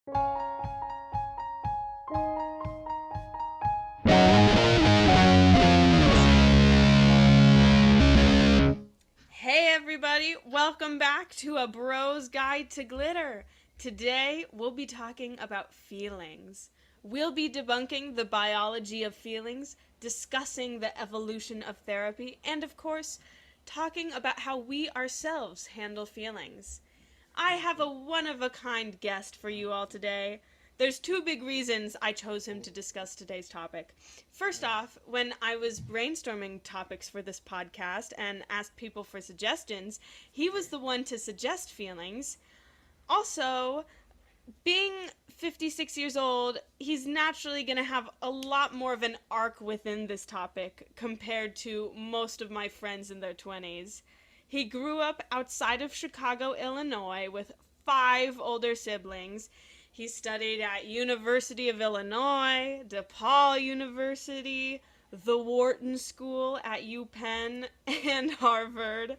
Hey everybody, welcome back to A Bro's Guide to Glitter. Today we'll be talking about feelings. We'll be debunking the biology of feelings, discussing the evolution of therapy, and of course, talking about how we ourselves handle feelings. I have a one-of-a-kind guest for you all today. There's two big reasons I chose him to discuss today's topic. First off, when I was brainstorming topics for this podcast and asked people for suggestions, he was the one to suggest feelings. Also, being 56 years old, he's naturally going to have a lot more of an arc within this topic compared to most of my friends in their 20s. He grew up outside of Chicago, Illinois, with 5 older siblings. He studied at University of Illinois, DePaul University, the Wharton School at UPenn, and Harvard.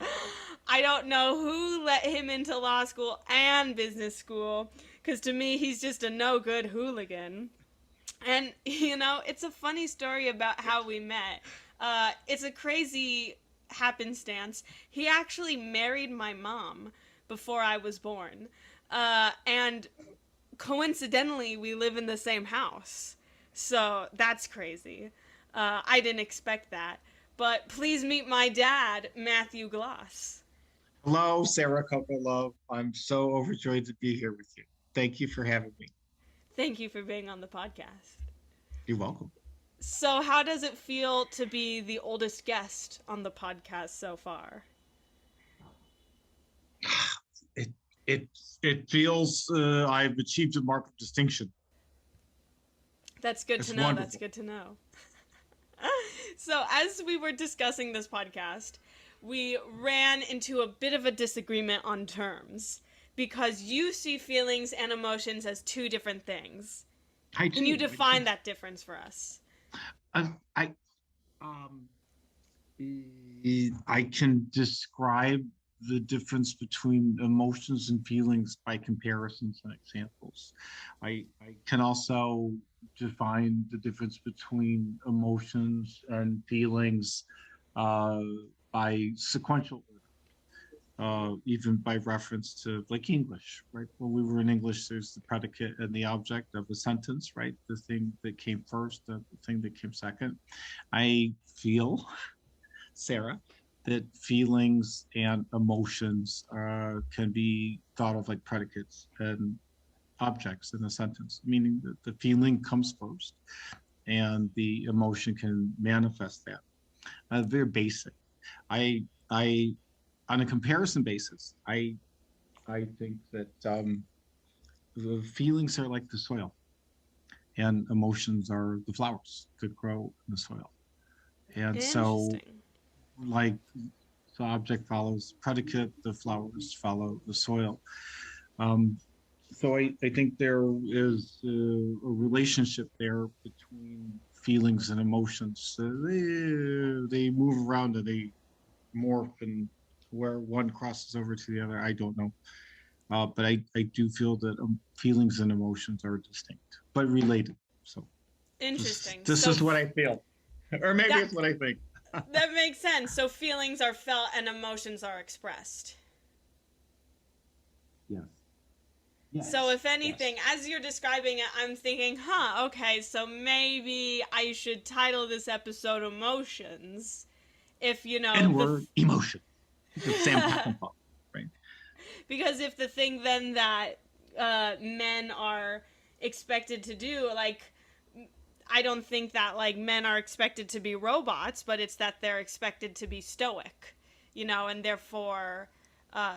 I don't know who let him into law school and business school, because to me, he's just a no-good hooligan. And, it's a funny story about how we met. It's a crazy happenstance. He actually married my mom before I was born. And coincidentally, we live in the same house. So that's crazy. I didn't expect that. But please meet my dad, Matthew Gloss. Hello, Sarah Love. I'm so overjoyed to be here with you. Thank you for having me. Thank you for being on the podcast. You're welcome. So, how does it feel to be the oldest guest on the podcast so far? It it feels I've achieved a mark of distinction. That's good It's to know. wonderful. That's good to know. So, as we were discussing this podcast, we ran into a bit of a disagreement on terms because you see feelings and emotions as two different things. Can you define that difference for us? I um I can describe the difference between emotions and feelings by comparisons and examples. I can also define the difference between emotions and feelings uh, by sequential order, even by reference to like English, right? When we were in English, there's the predicate and the object of a sentence, right? The thing that came first, the thing that came second. I feel, Sarah, that feelings and emotions can be thought of like predicates and objects in a sentence, meaning that the feeling comes first and the emotion can manifest that. Very basic. I, on a comparison basis, I think that the feelings are like the soil, and emotions are the flowers that grow in the soil. And so, Interesting. like the object follows predicate, the flowers follow the soil. Um, so I think there is a relationship there between feelings and emotions. They move around and they morph, and where one crosses over to the other, I don't know. But I do feel that feelings and emotions are distinct but related. So this, Interesting. this is what I feel, or maybe That it's what I think. that makes sense. So feelings are felt and emotions are expressed. Yes. So Yes. if anything, as you're describing it, I'm thinking, okay, so maybe I should title this episode Emotions. If, And the word emotion. The Sam Peckinpah, right? because if the thing then that men are expected to do, like, I don't think that like men are expected to be robots, but it's that they're expected to be stoic, and therefore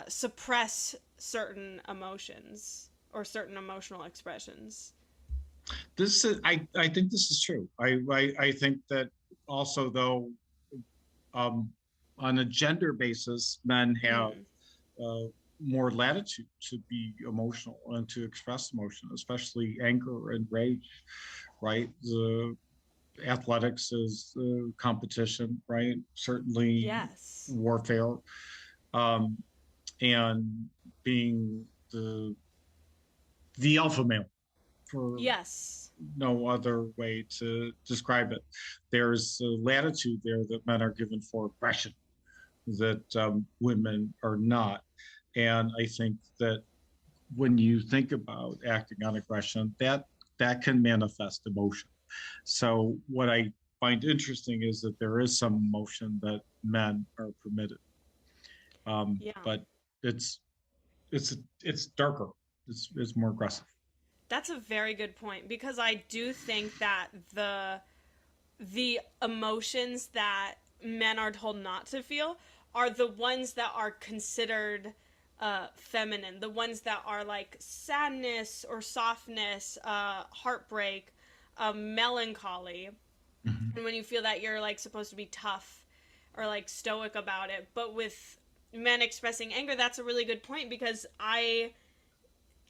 suppress certain emotions or certain emotional expressions. I think this is true. I think that also though, um, on a gender basis, men have Mm. uh, more latitude to be emotional and to express emotion, especially anger and rage, right? The athletics is competition, right? Certainly Yes. warfare, um, and being the alpha male, for Yes. no other way to describe it. There's a latitude there that men are given for aggression that women are not. And I think that when you think about acting on aggression, that can manifest emotion. So what I find interesting is that there is some emotion that men are permitted, Yeah. but it's it's darker. It's more aggressive. That's a very good point because I do think that the emotions that men are told not to feel are the ones that are considered feminine, the ones that are like sadness or softness, heartbreak, melancholy. Mhm. And when you feel that, you're like supposed to be tough or like stoic about it. But with men expressing anger, that's a really good point because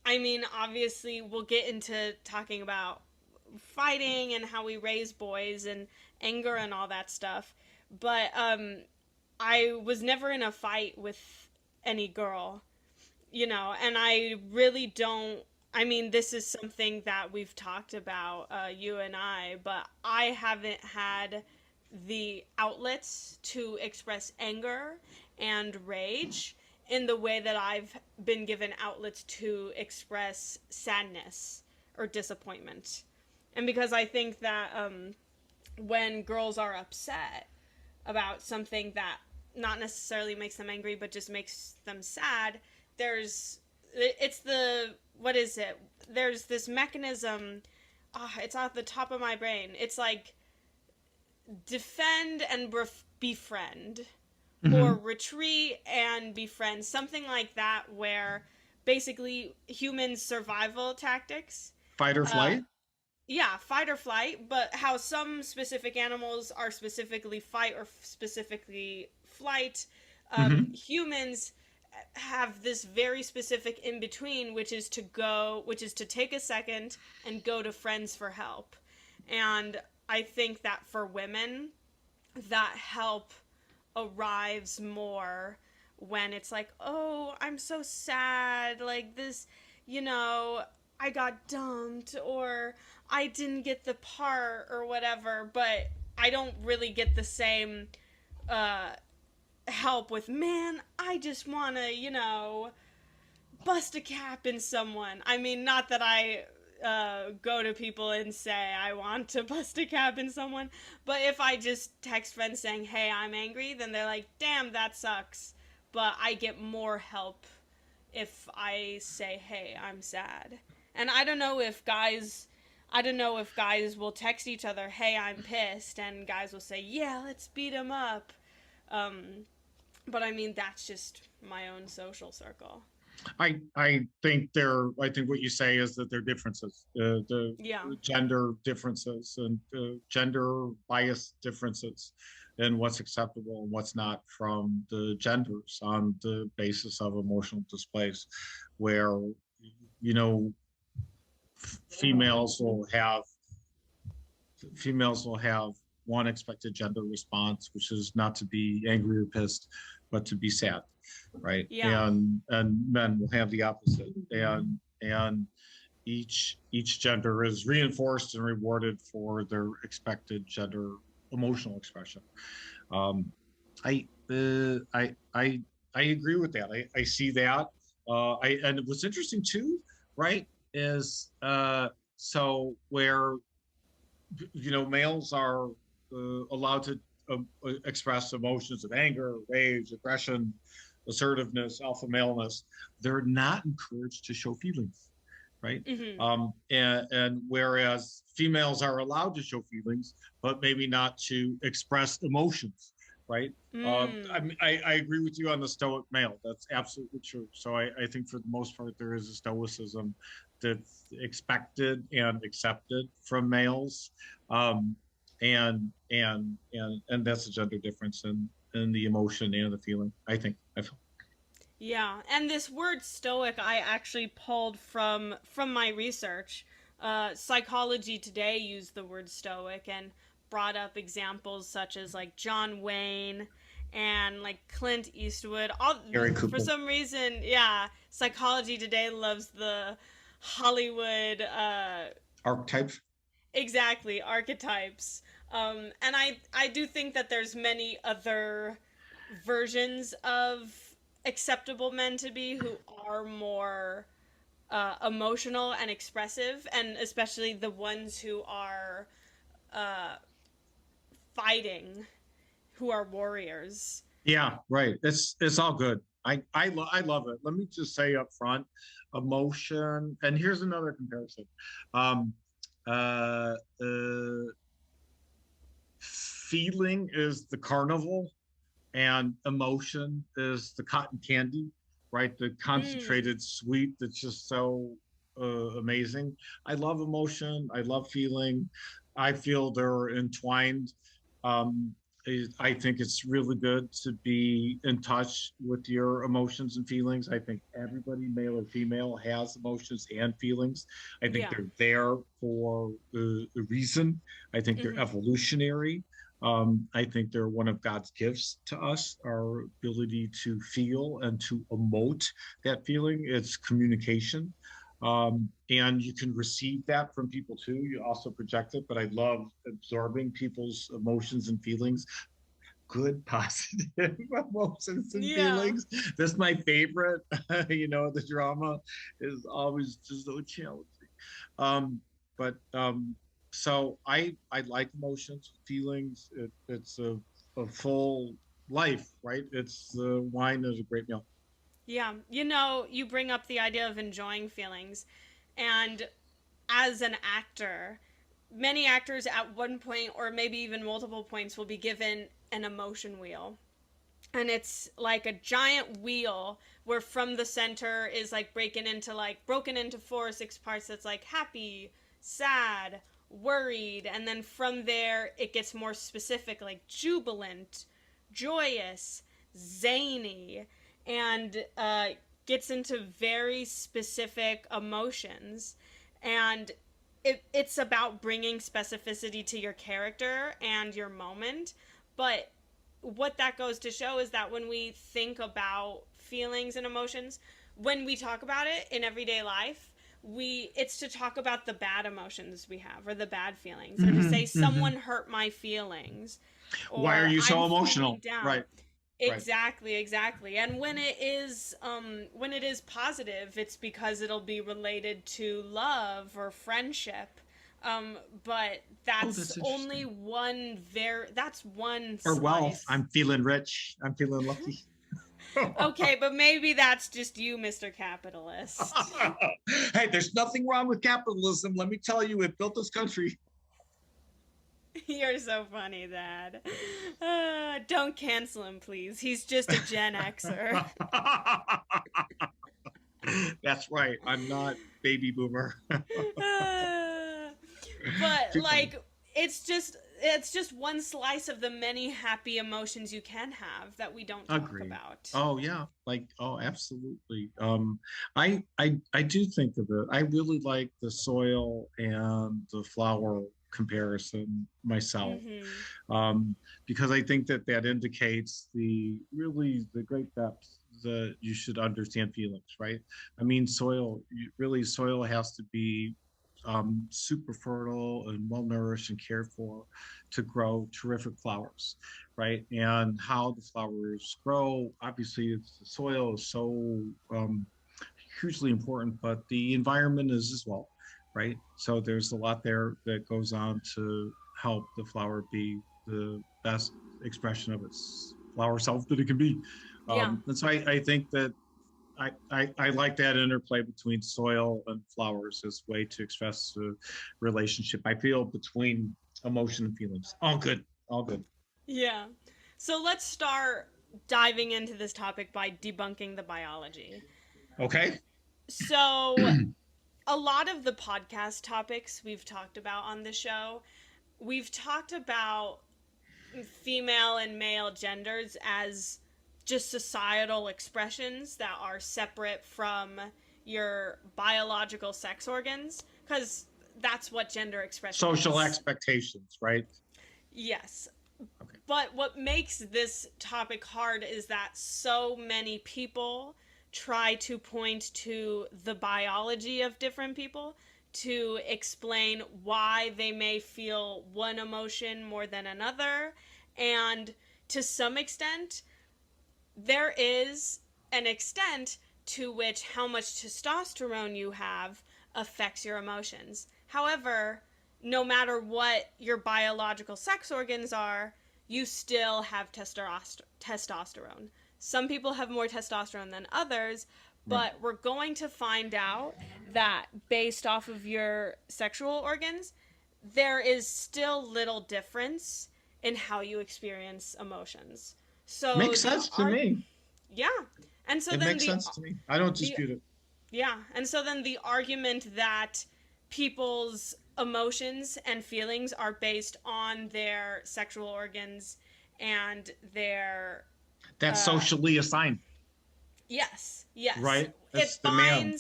I mean, obviously, we'll get into talking about fighting and how we raise boys and anger and all that stuff. But I was never in a fight with any girl, and I really don't. I mean, this is something that we've talked about, you and I, but I haven't had the outlets to express anger and rage in the way that I've been given outlets to express sadness or disappointment. And because I think that when girls are upset about something that not necessarily makes them angry but just makes them sad, there's it's the what is it? There's this mechanism. It's off the top of my brain. It's like defend and befriend, or Mhm. retreat and befriend, something like that, where basically human survival tactics. Fight or Uh, flight. yeah, fight or flight, but how some specific animals are specifically fight or specifically flight. Hmm. Humans have this very specific in between, which is to take a second and go to friends for help. And I think that for women, that help arrives more when it's like, oh, I'm so sad, like this, you know, I got dumped, or I didn't get the part, or whatever, but I don't really get the same uh, help with, man, I just wanna, bust a cap in someone. I mean, not that I go to people and say I want to bust a cap in someone, but if I just text friends saying, hey, I'm angry, then they're like, damn, that sucks. But I get more help if I say, hey, I'm sad. And I don't know if guys will text each other, hey, I'm pissed, and guys will say, yeah, let's beat him up. Um, but I mean, that's just my own social circle. I think what you say is that there are differences, the Yeah. gender differences and gender bias differences in what's acceptable and what's not from the genders on the basis of emotional displays, where you know females will have females will have one expected gender response, which is not to be angry or pissed, but to be sad, right? Yeah. And men will have the opposite, and each gender is reinforced and rewarded for their expected gender emotional expression. Um, I I agree with that. I see that. And what's interesting too, right, is so where males are allowed to express emotions of anger, rage, aggression, assertiveness, alpha maleness. They're not encouraged to show feelings, right? Mm-hmm. And whereas females are allowed to show feelings, but maybe not to express emotions, right? Mm. I agree with you on the stoic male. That's absolutely true. So I think for the most part, there is a stoicism that's expected and accepted from males, um, and that's a gender difference in the emotion and the feeling. I feel. Yeah, and this word stoic I actually pulled from my research. Psychology Today used the word stoic and brought up examples such as like John Wayne and like Clint Eastwood. All Gary for Cooper. some reason, yeah, Psychology Today loves the Hollywood, Archetypes. exactly, archetypes. And I do think that there's many other versions of acceptable men to be who are more emotional and expressive, and especially the ones who are uh, fighting, who are warriors. Yeah, right. It's all good. I love it. Let me just say up front, emotion. And here's another comparison. Um, uh, uh, Feeling is the carnival, and emotion is the cotton candy, right? The Mm, concentrated sweet that's just so amazing. I love emotion. I love feeling. I feel they're entwined. Um, I think it's really good to be in touch with your emotions and feelings. I think everybody, male or female, has emotions and feelings. I think yeah. they're there for a reason. I think they're Mm-hmm. evolutionary. I think they're one of God's gifts to us, our ability to feel and to emote that feeling. It's communication. And you can receive that from people too. You also project it, but I love absorbing people's emotions and feelings, good, positive emotions and Yeah. feelings. That's my favorite. The drama is always just so challenging. Um, but so I like emotions, feelings. It's a full life, right? It's wine is a great meal. Yeah. You know, you bring up the idea of enjoying feelings. And as an actor, many actors at one point or maybe even multiple points will be given an emotion wheel. And it's like a giant wheel where from the center is like broken into 4 or 6 parts that's like happy, sad, worried, and then from there it gets more specific like jubilant, joyous, zany, and gets into very specific emotions. And it's about bringing specificity to your character and your moment, but what that goes to show is that when we think about feelings and emotions, when we talk about it in everyday life, we it's to talk about the bad emotions we have or the bad feelings or to say Mm-hmm, mm-hmm. someone hurt my feelings Why are or you I'm so feeling emotional? down. Right, right. Exactly, exactly. And when it is positive, it's because it'll be related to love or friendship. But Oh, that's that's only interesting. that's one Or wealth. slice. I'm feeling rich. I'm feeling lucky. Okay, but maybe that's just you, Mr. Capitalist. Hey, there's nothing wrong with capitalism. Let me tell you, it built this country. You're so funny, Dad. Don't cancel him, please. He's just a Gen Xer. That's right. I'm not baby boomer. Uh, but Too funny. like it's just one slice of the many happy emotions you can have that we don't talk Agreed. about. Oh yeah, absolutely. I do think of it. I really like the soil and the flower comparison myself, Mhm. um, because I think that that indicates the great depths that you should understand feelings, right? I mean, soil has to be super fertile and well nourished and cared for to grow terrific flowers, right? And how the flowers grow, obviously, it's the soil is so hugely important, but the environment is as well, right? So there's a lot there that goes on to help the flower be the best expression of its flower self that it can be. Yeah. And so I think that I like that interplay between soil and flowers as a way to express the relationship I feel between emotion and feelings. All good, all good. Yeah. So let's start diving into this topic by debunking the biology. Okay. So a lot of the podcast topics we've talked about on the show, we've talked about female and male genders as just societal expressions that are separate from your biological sex organs because that's what gender expression Social is. expectations, right? Yes. Okay. But what makes this topic hard is that so many people try to point to the biology of different people to explain why they may feel one emotion more than another. And to some extent, there is an extent to which how much testosterone you have affects your emotions. However, no matter what your biological sex organs are, you still have testosterone. Some people have more testosterone than others, Right. but we're going to find out that based off of your sexual organs, there is still little difference in how you experience emotions. So Makes the sense to art, me. yeah, and so It then makes sense to me. I don't the dispute it. yeah, and so then the argument that people's emotions and feelings are based on their sexual organs and their That's uh socially assigned, yes, yes, right? That's the man.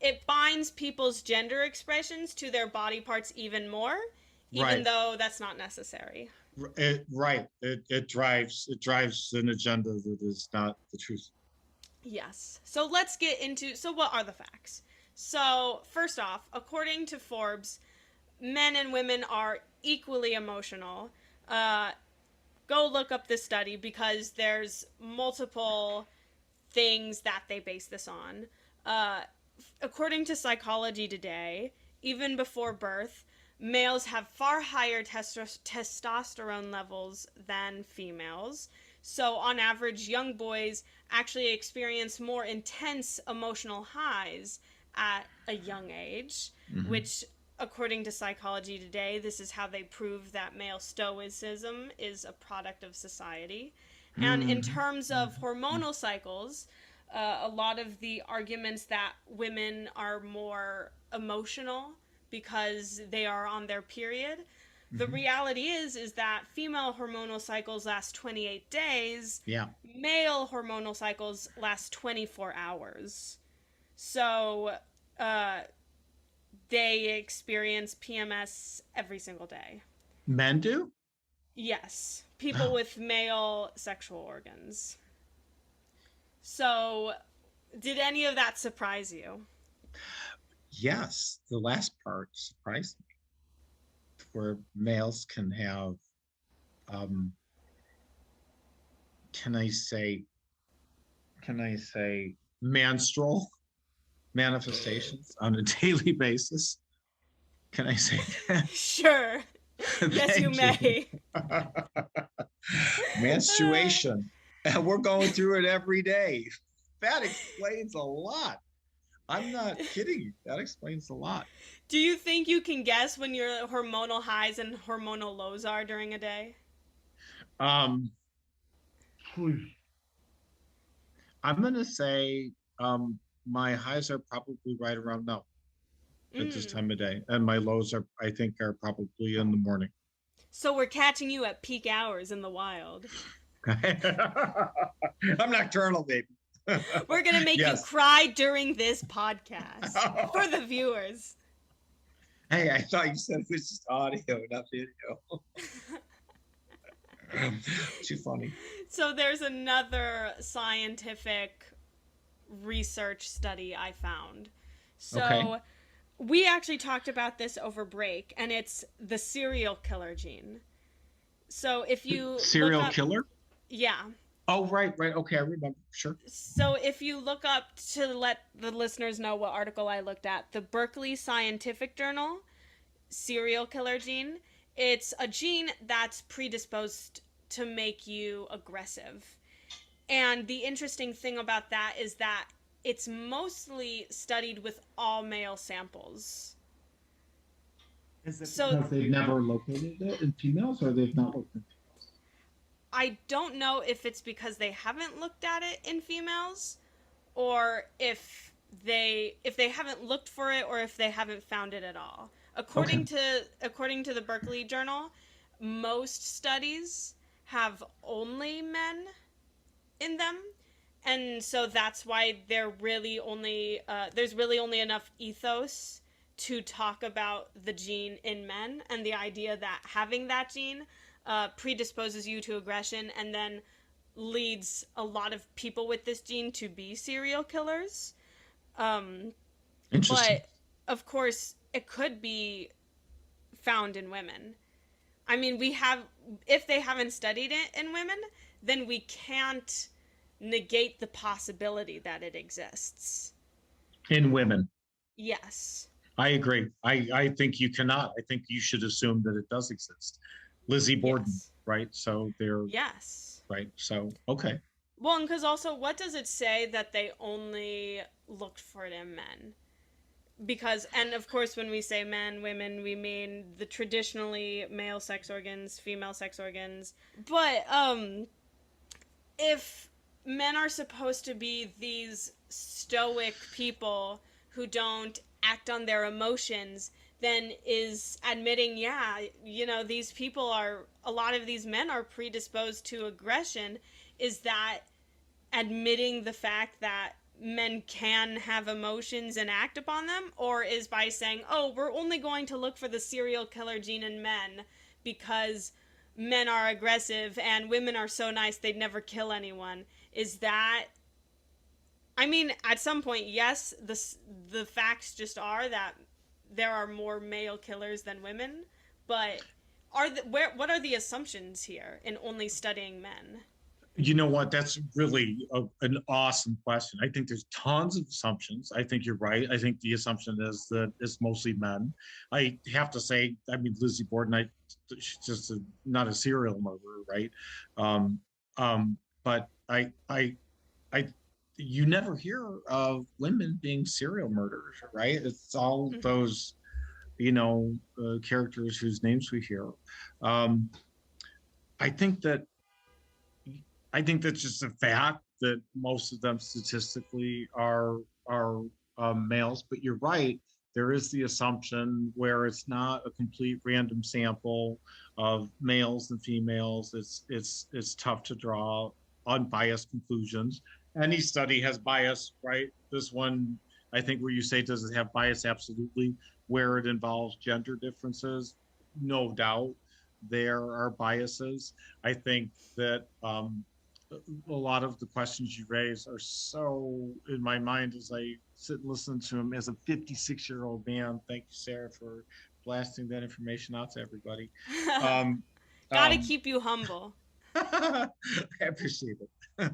it binds people's gender expressions to their body parts even more, even Right. though that's not necessary. Right. It drives an agenda that is not the truth. Yes. So let's get into, so what are the facts? So, first off, according to Forbes, men and women are equally emotional. Uh, Go look up this study because there's multiple things that they base this on. Uh, According to Psychology Today, even before birth, males have far higher testosterone levels than females. So, on average, young boys actually experience more intense emotional highs at a young age, Mm-hmm. which, according to Psychology Today, this is how they prove that male stoicism is a product of society. And in Mm-hmm. terms of Mm-hmm. hormonal cycles, a lot of the arguments that women are more emotional because they are on their period. The Mm-hmm. reality is that female hormonal cycles last 28 days, Yeah. male hormonal cycles last 24 hours. So uh, they experience PMS every single day. Men do? Yes, people Oh, with male sexual organs. So, did any of that surprise you? yes. The last part surprised me, where males can have, um, can I say, can I say, menstrual manifestations on a daily basis. Can I say that? Sure. Yes, you Thank you. may. Menstruation. And we're going through it every day. That explains a lot. I'm not kidding you. That explains a lot. Do you think you can guess when your hormonal highs and hormonal lows are during a day? Um, I'm going to say my highs are probably right around now at this Mm. time of day. And my lows are, I think, are probably in the morning. So we're catching you at peak hours in the wild. I'm nocturnal, baby. We're going to make you Yes. cry during this podcast for the viewers. Hey, I thought you said it was just audio, not video. Too funny. So there's another scientific research study I found. Okay. So we actually talked about this over break, and it's the serial killer gene. So if you look Serial up, killer? yeah. Oh, right, right. Okay, I remember. Sure. So if you look up to let the listeners know what article I looked at, the Berkeley Scientific Journal, serial killer gene, it's a gene that's predisposed to make you aggressive. And the interesting thing about that is that it's mostly studied with all male samples. Is it So because they've never located it in females or they've not looked in females? I don't know if it's because they haven't looked at it in females or if they haven't looked for it or if they haven't found it at all. Okay. According to the Berkeley Journal, most studies have only men in them, and so that's why there's really only enough ethos to talk about the gene in men and the idea that having that gene predisposes you to aggression, and then leads a lot of people with this gene to be serial killers. Um, Interesting. but of course, it could be found in women. I mean, we have, if they haven't studied it in women, then we can't negate the possibility that it exists. In women. Yes. I agree. I think you cannot. I think you should assume that it does exist. Lizzie Borden, Yes. right? So they're Yes. right. So, okay. Well, and because also, what does it say that they only looked for it in men? Because, and of course, when we say men, women, we mean the traditionally male sex organs, female sex organs. But if men are supposed to be these stoic people who don't act on their emotions, then is admitting, yeah, you know, these people are, a lot of these men are predisposed to aggression, is that admitting the fact that men can have emotions and act upon them, or is by saying, oh, we're only going to look for the serial killer gene in men because men are aggressive and women are so nice they'd never kill anyone? Is that, I mean, at some point, yes, the facts just are that there are more male killers than women, but what are the assumptions here in only studying men? You know what? That's really an awesome question. I think there's tons of assumptions. I think you're right. I think the assumption is that it's mostly men. I have to say, I mean, Lizzie Borden, she's just not a serial murderer, right? Um, but I, you never hear of women being serial murderers, right? It's all Mm-hmm. those, characters whose names we hear. Um, I think that I think that's just a fact that most of them statistically are males. But you're right. There is the assumption where it's not a complete random sample of males and females. It's tough to draw unbiased conclusions. Any study has bias, right? This one, I think, where you say does it have bias? Absolutely. Where it involves gender differences, no doubt there are biases. I think that a lot of the questions you raise are so in my mind as I sit and listen to them as a 56-year-old man. Thank you, Sarah, for blasting that information out to everybody. Um, Gotta um, keep you humble. I appreciate it.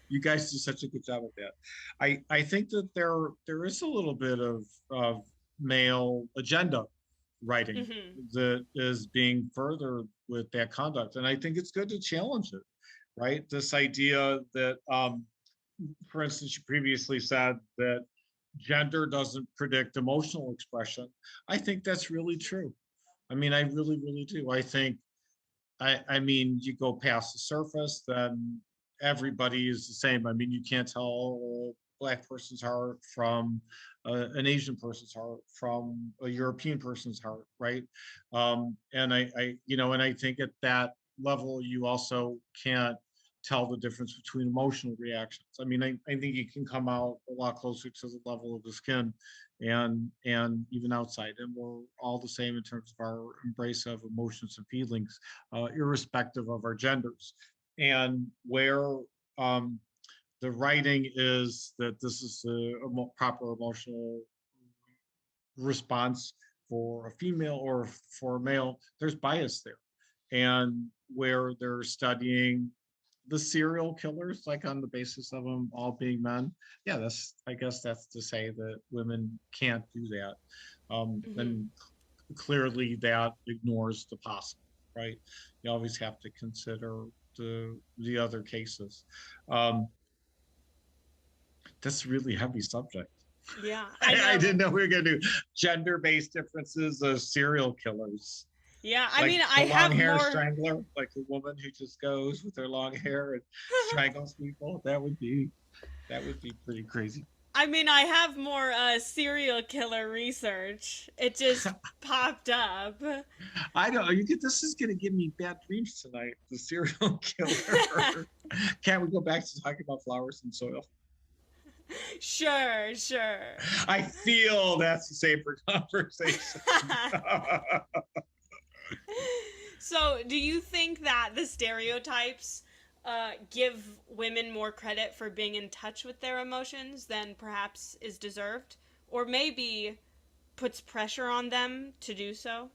You guys do such a good job at that. I think that there is a little bit of male agenda writing Mm-hmm. that is being furthered with that conduct, and I think it's good to challenge it. Right, this idea that, for instance, you previously said that gender doesn't predict emotional expression. I think that's really true. I mean, I really, really do. I think I mean, you go past the surface, then everybody is the same. I mean, you can't tell a black person's heart from an Asian person's heart from a European person's heart, right? And I think at that level, you also can't tell the difference between emotional reactions. I mean, I think you can come out a lot closer to the level of the skin and even outside, and we're all the same in terms of our embrace of emotions and feelings, irrespective of our genders. And where um, the writing is that this is a proper emotional response for a female or for a male, there's bias there. And where they're studying the serial killers, like on the basis of them all being men, yeah, I guess that's to say that women can't do that. Mm-hmm. And clearly that ignores the possible, right? You always have to consider the other cases. Um, that's a really heavy subject. Yeah, I I know. didn't know we were going to do gender-based differences of serial killers, Yeah, I like mean, the I long have hair more. strangler, like a woman who just goes with her long hair and strangles people. That would be pretty crazy. I mean, I have more serial killer research. It just popped up. I don't know. This is going to give me bad dreams tonight. The serial killer. Can't we go back to talking about flowers and soil? Sure, sure. I feel that's the safer conversation. So, do you think that the stereotypes give women more credit for being in touch with their emotions than perhaps is deserved, or maybe puts pressure on them to do so?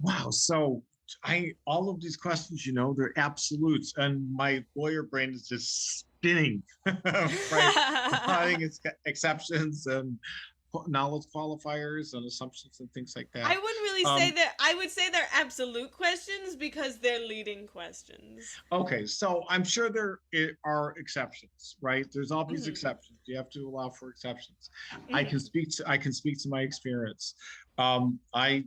Wow. So I all of these questions, they're absolutes, and my lawyer brain is just spinning, right? Finding exceptions and knowledge qualifiers and assumptions and things like I that. wouldn't really say Um, that. I would say they're absolute questions because they're leading questions. okay, so I'm sure there are exceptions, right? There's always Mm-hmm. exceptions. You have to allow for exceptions. Mm-hmm. I can speak to my experience. I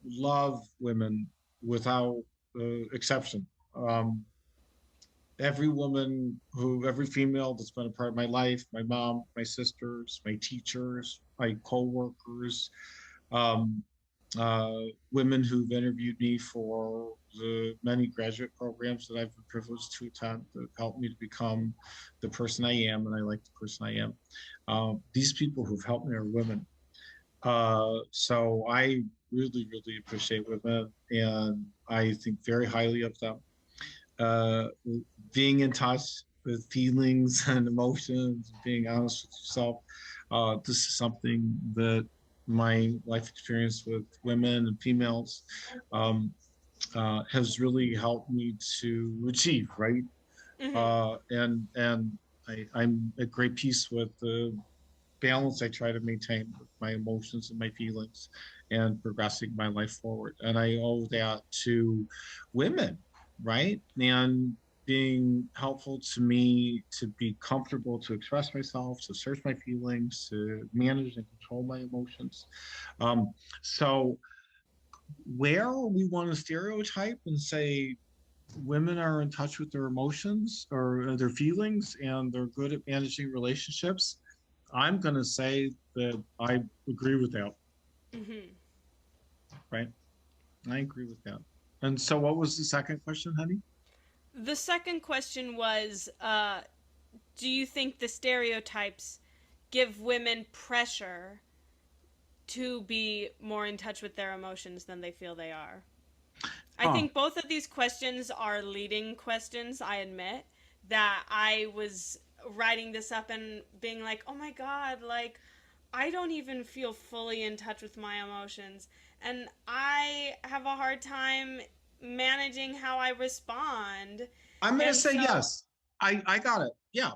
love women without exception. Um, every female that's been a part of my life, my mom, my sisters, my teachers, my coworkers, um, uh, women who've interviewed me for the many graduate programs that I've been privileged to attend that helped me to become the person I am, and I like the person I am. These people who've helped me are women. So I really, really appreciate women, and I think very highly of them. Uh, Being in touch with feelings and emotions, being honest with yourself. This is something that my life experience with women and females um, has really helped me to achieve, right? Mm-hmm. I'm at great peace with the balance I try to maintain with my emotions and my feelings and progressing my life forward. And I owe that to women, right? And being helpful to me to be comfortable to express myself, to search my feelings, to manage and control my emotions. Um, so, where we want to stereotype and say women are in touch with their emotions or their feelings and they're good at managing relationships, I'm going to say that I agree with that, Mm-hmm. right? I agree with that. And so, what was the second question, honey? The second question was, do you think the stereotypes give women pressure to be more in touch with their emotions than they feel they are? I Huh. think both of these questions are leading questions, I admit. That I was writing this up and being like, oh my god, like, I don't even feel fully in touch with my emotions. And I have a hard time managing how I respond. I'm going to And say so, yes. I got it. Yeah.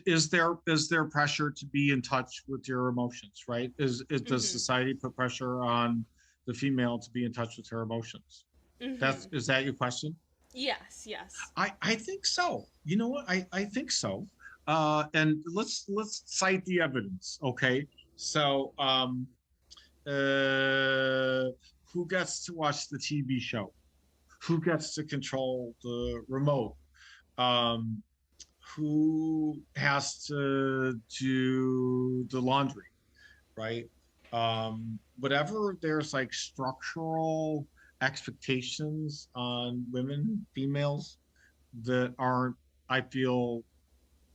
Is there pressure to be in touch with your emotions, right? Does mm-hmm, society put pressure on the female to be in touch with her emotions? mm-hmm. Is that your question? Yes, yes. I think so. You know what? I think so. And let's cite the evidence. Okay. So uh, who gets to watch the TV show? Who gets to control the remote? Um, who has to do the laundry, right? Whatever there's like structural expectations on women, females that aren't, I feel,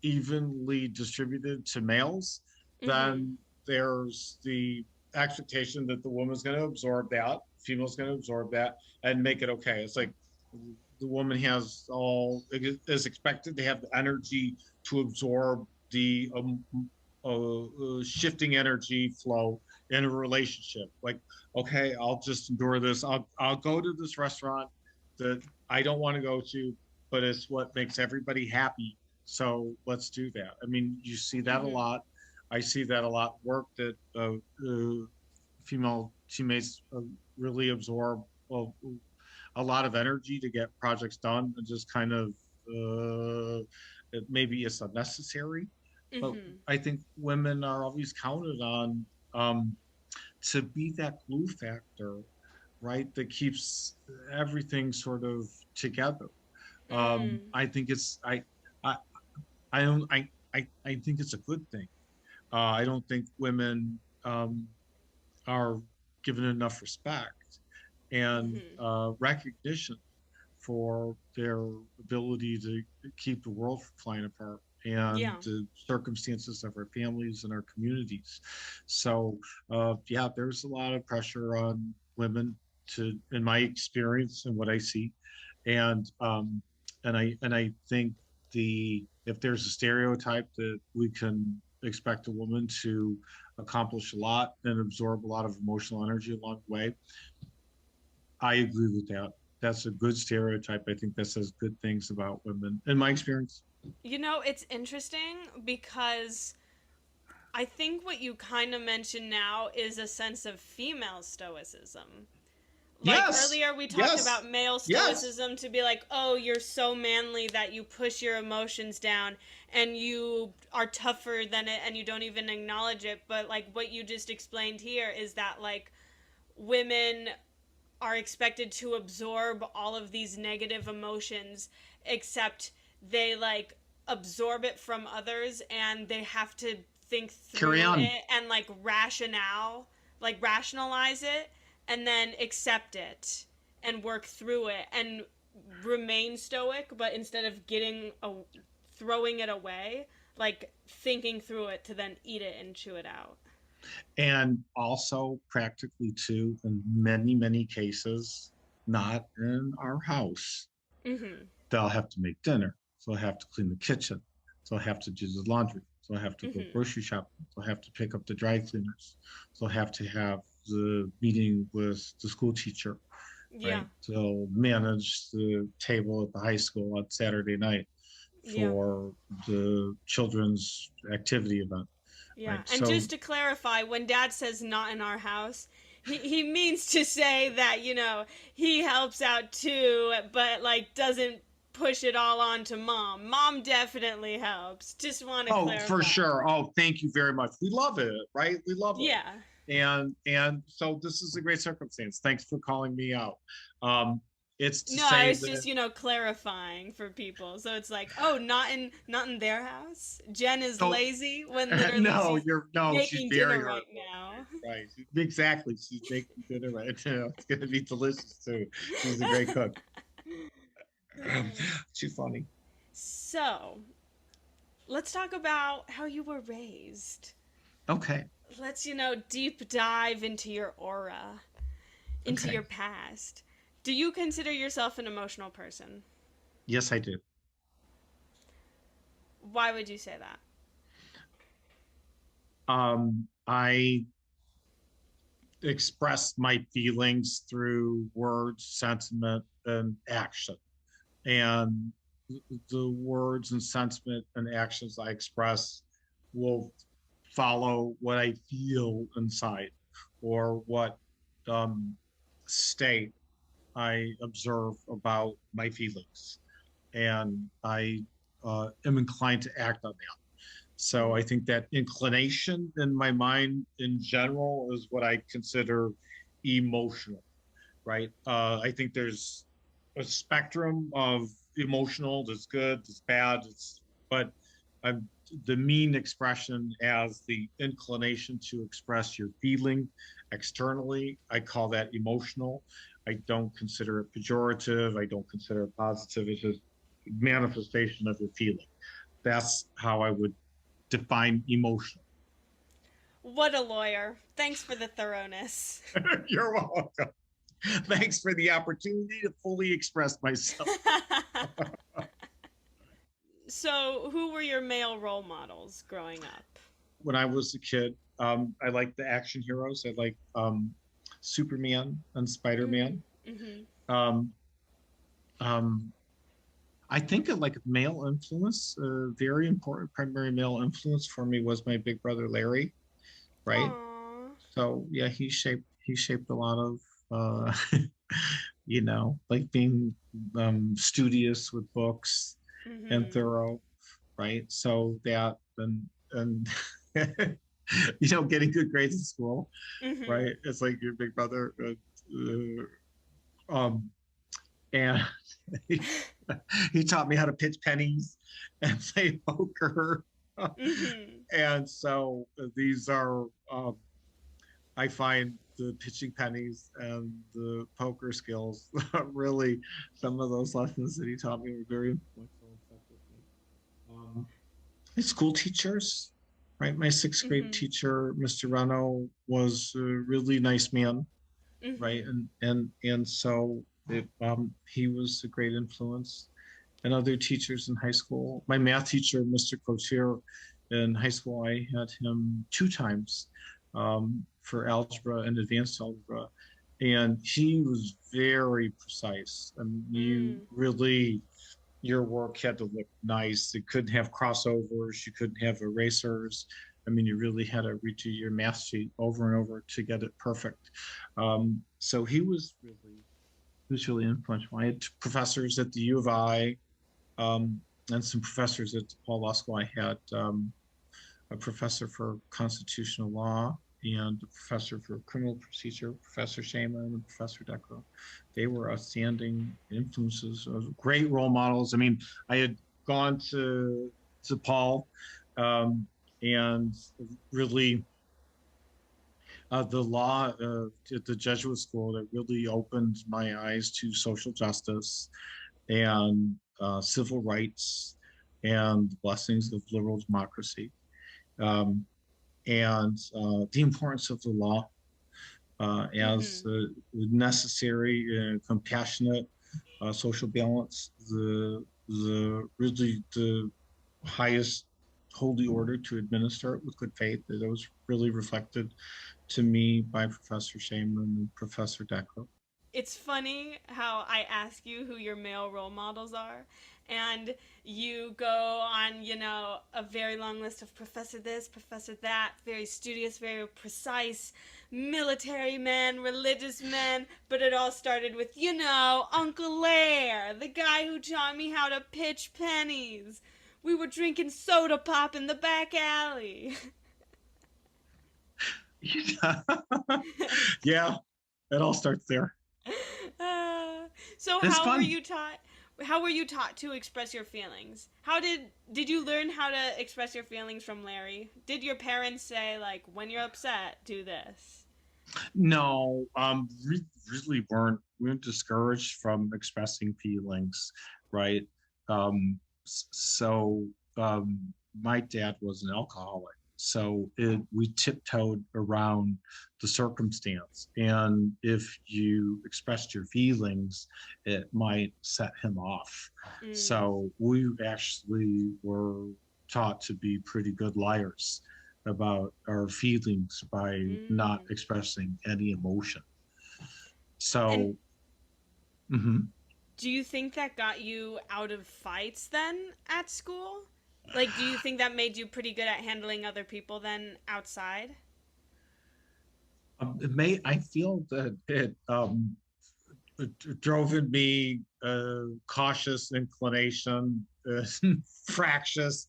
evenly distributed to males, Mm-hmm, then there's the expectation that the woman's going to absorb that, female's going to absorb that, and make it okay. It's like the woman is expected to have the energy to absorb the shifting energy flow in a relationship. Like, okay, I'll just endure this. I'll go to this restaurant that I don't want to go to, but it's what makes everybody happy, so let's do that. I mean, you see that a mm-hmm, lot. I see that a lot. Work that female teammates really absorb a lot of energy to get projects done, and just kind of maybe it's unnecessary. But mm-hmm, I think women are always counted on to be that glue factor, right? That keeps everything sort of together. mm, I think I I don't. I think it's a good thing. I don't think women are given enough respect and mm-hmm. recognition for their ability to keep the world from flying apart and Yeah. the circumstances of our families and our communities. So, yeah, there's a lot of pressure on women to, in my experience and what I see. And um and i and i think if there's a stereotype that we can expect a woman to accomplish a lot and absorb a lot of emotional energy along the way, I agree with that. That's a good stereotype. I think that says good things about women in my experience. It's interesting because I think what you kind of mentioned now is a sense of female stoicism. Like Yes, earlier, we talked yes, about male yes. stoicism to be like, oh, you're so manly that you push your emotions down and you are tougher than it and you don't even acknowledge it. But like what you just explained here is that like women are expected to absorb all of these negative emotions, except they like absorb it from others and they have to think Carry through on. it and rationalize it and then accept it and work through it and remain stoic, but instead of throwing it away, like thinking through it to then eat it and chew it out. And also, practically too, in many, many cases, not in our house. Mm-hmm. They'll have to make dinner. So I have to clean the kitchen. So I have to do the laundry. So I have to go Mm-hmm. grocery shopping. So I have to pick up the dry cleaners. So I have to have the meeting with the school teacher, Yeah. right? To manage the table at the high school on Saturday night Yeah. for the children's activity event, Yeah, right? and So, just to clarify, when Dad says not in our house, he means to say that, he helps out too, but like doesn't push it all onto Mom. Mom definitely helps. Just want to oh, for clarify. sure. Oh, thank you very much. We love it, right? We love it. Yeah. And so this is a great circumstance. Thanks for calling me out. Um, it's to No, I say was that just, clarifying for people. So it's like, oh, not in their house. Jen is so lazy when literally no, she's she's making very dinner right hardworking. now. Right. Exactly. She's making dinner right now. It's gonna be delicious too. She's a great cook. Too funny. So, let's talk about how you were raised. Okay. Let's, deep dive into your aura, into Okay. your past. Do you consider yourself an emotional person? Yes, I do. Why would you say that? I express my feelings through words, sentiment, and action. And the words and sentiment and actions I express will follow what I feel inside or what um, state I observe about my feelings. And I am inclined to act on that. So I Mm-hmm. think that inclination in my mind in general is what I consider emotional, right? I think there's a spectrum of emotional that's good, that's bad, but I'm the mean expression as the inclination to express your feeling externally. I call that emotional. I don't consider it pejorative. I don't consider it positive. It's just manifestation of your feeling. That's how I would define emotional. What a lawyer. Thanks for the thoroughness. You're welcome. Thanks for the opportunity to fully express myself. So, who were your male role models growing up? When I was a kid, I liked the action heroes. I liked Superman and Spider Man. Mm-hmm. Um, um, I think like male influence, very important primary male influence for me was my big brother Larry, right? Aww. So yeah, he shaped a lot of like being studious with books and Mm-hmm. thorough, right? So that and getting good grades in school, Mm-hmm. right? It's like your big brother. Um, and he, he taught me how to pitch pennies and play poker. Mm-hmm. And so these are, I find the pitching pennies and the poker skills really, some of those lessons that he taught me were very influential and stuck with me. My school teachers, right? My sixth grade Mm-hmm. teacher, Mr. Reno, was a really nice man, right? Mm-hmm. And so He was a great influence. And other teachers in high school. My math teacher, Mr. Cotier, in high school, I had him two times for algebra and advanced algebra. And he was very precise. I mean, you Mm. really, your work had to look nice. It couldn't have crossovers, you couldn't have erasers. I mean, you really had to redo your math sheet over and over to get it perfect. So he was really influential. I had professors at the U of I, um, and some professors at Paul Law School. I had a professor for constitutional law and a professor for criminal procedure, Professor Shaman and Professor Decker. They were outstanding influences, great role models. I mean, I had gone to Paul, um, and really the law at the Jesuit school that really opened my eyes to social justice and civil rights and the blessings of liberal democracy, um, and the importance of the law as Mm-hmm. necessary, compassionate social balance, the really the highest holy order to administer it with good faith. That was really reflected to me by Professor Shaman and Professor Decker. It's funny how I ask you who your male role models are, and you go on, a very long list of professor this, professor that, very studious, very precise, military men, religious men, but it all started with, Uncle Lair, the guy who taught me how to pitch pennies. We were drinking soda pop in the back alley. Yeah, it all starts there. Uh, so It's how were fun. you taught? How were you taught to express your feelings? How did you learn how to express your feelings from Larry? Did your parents say like when you're upset, do this? No, really weren't discouraged from expressing feelings, right? So my dad was an alcoholic, so we tiptoed around the circumstance, and if you expressed your feelings, it might set him off. Mm, So we actually were taught to be pretty good liars about our feelings by not mm. expressing any emotion. And So, mhm. do you think that got you out of fights then at school? Like, do you think that made you pretty good at handling other people then outside? I feel that it drove in me cautious inclination, fractious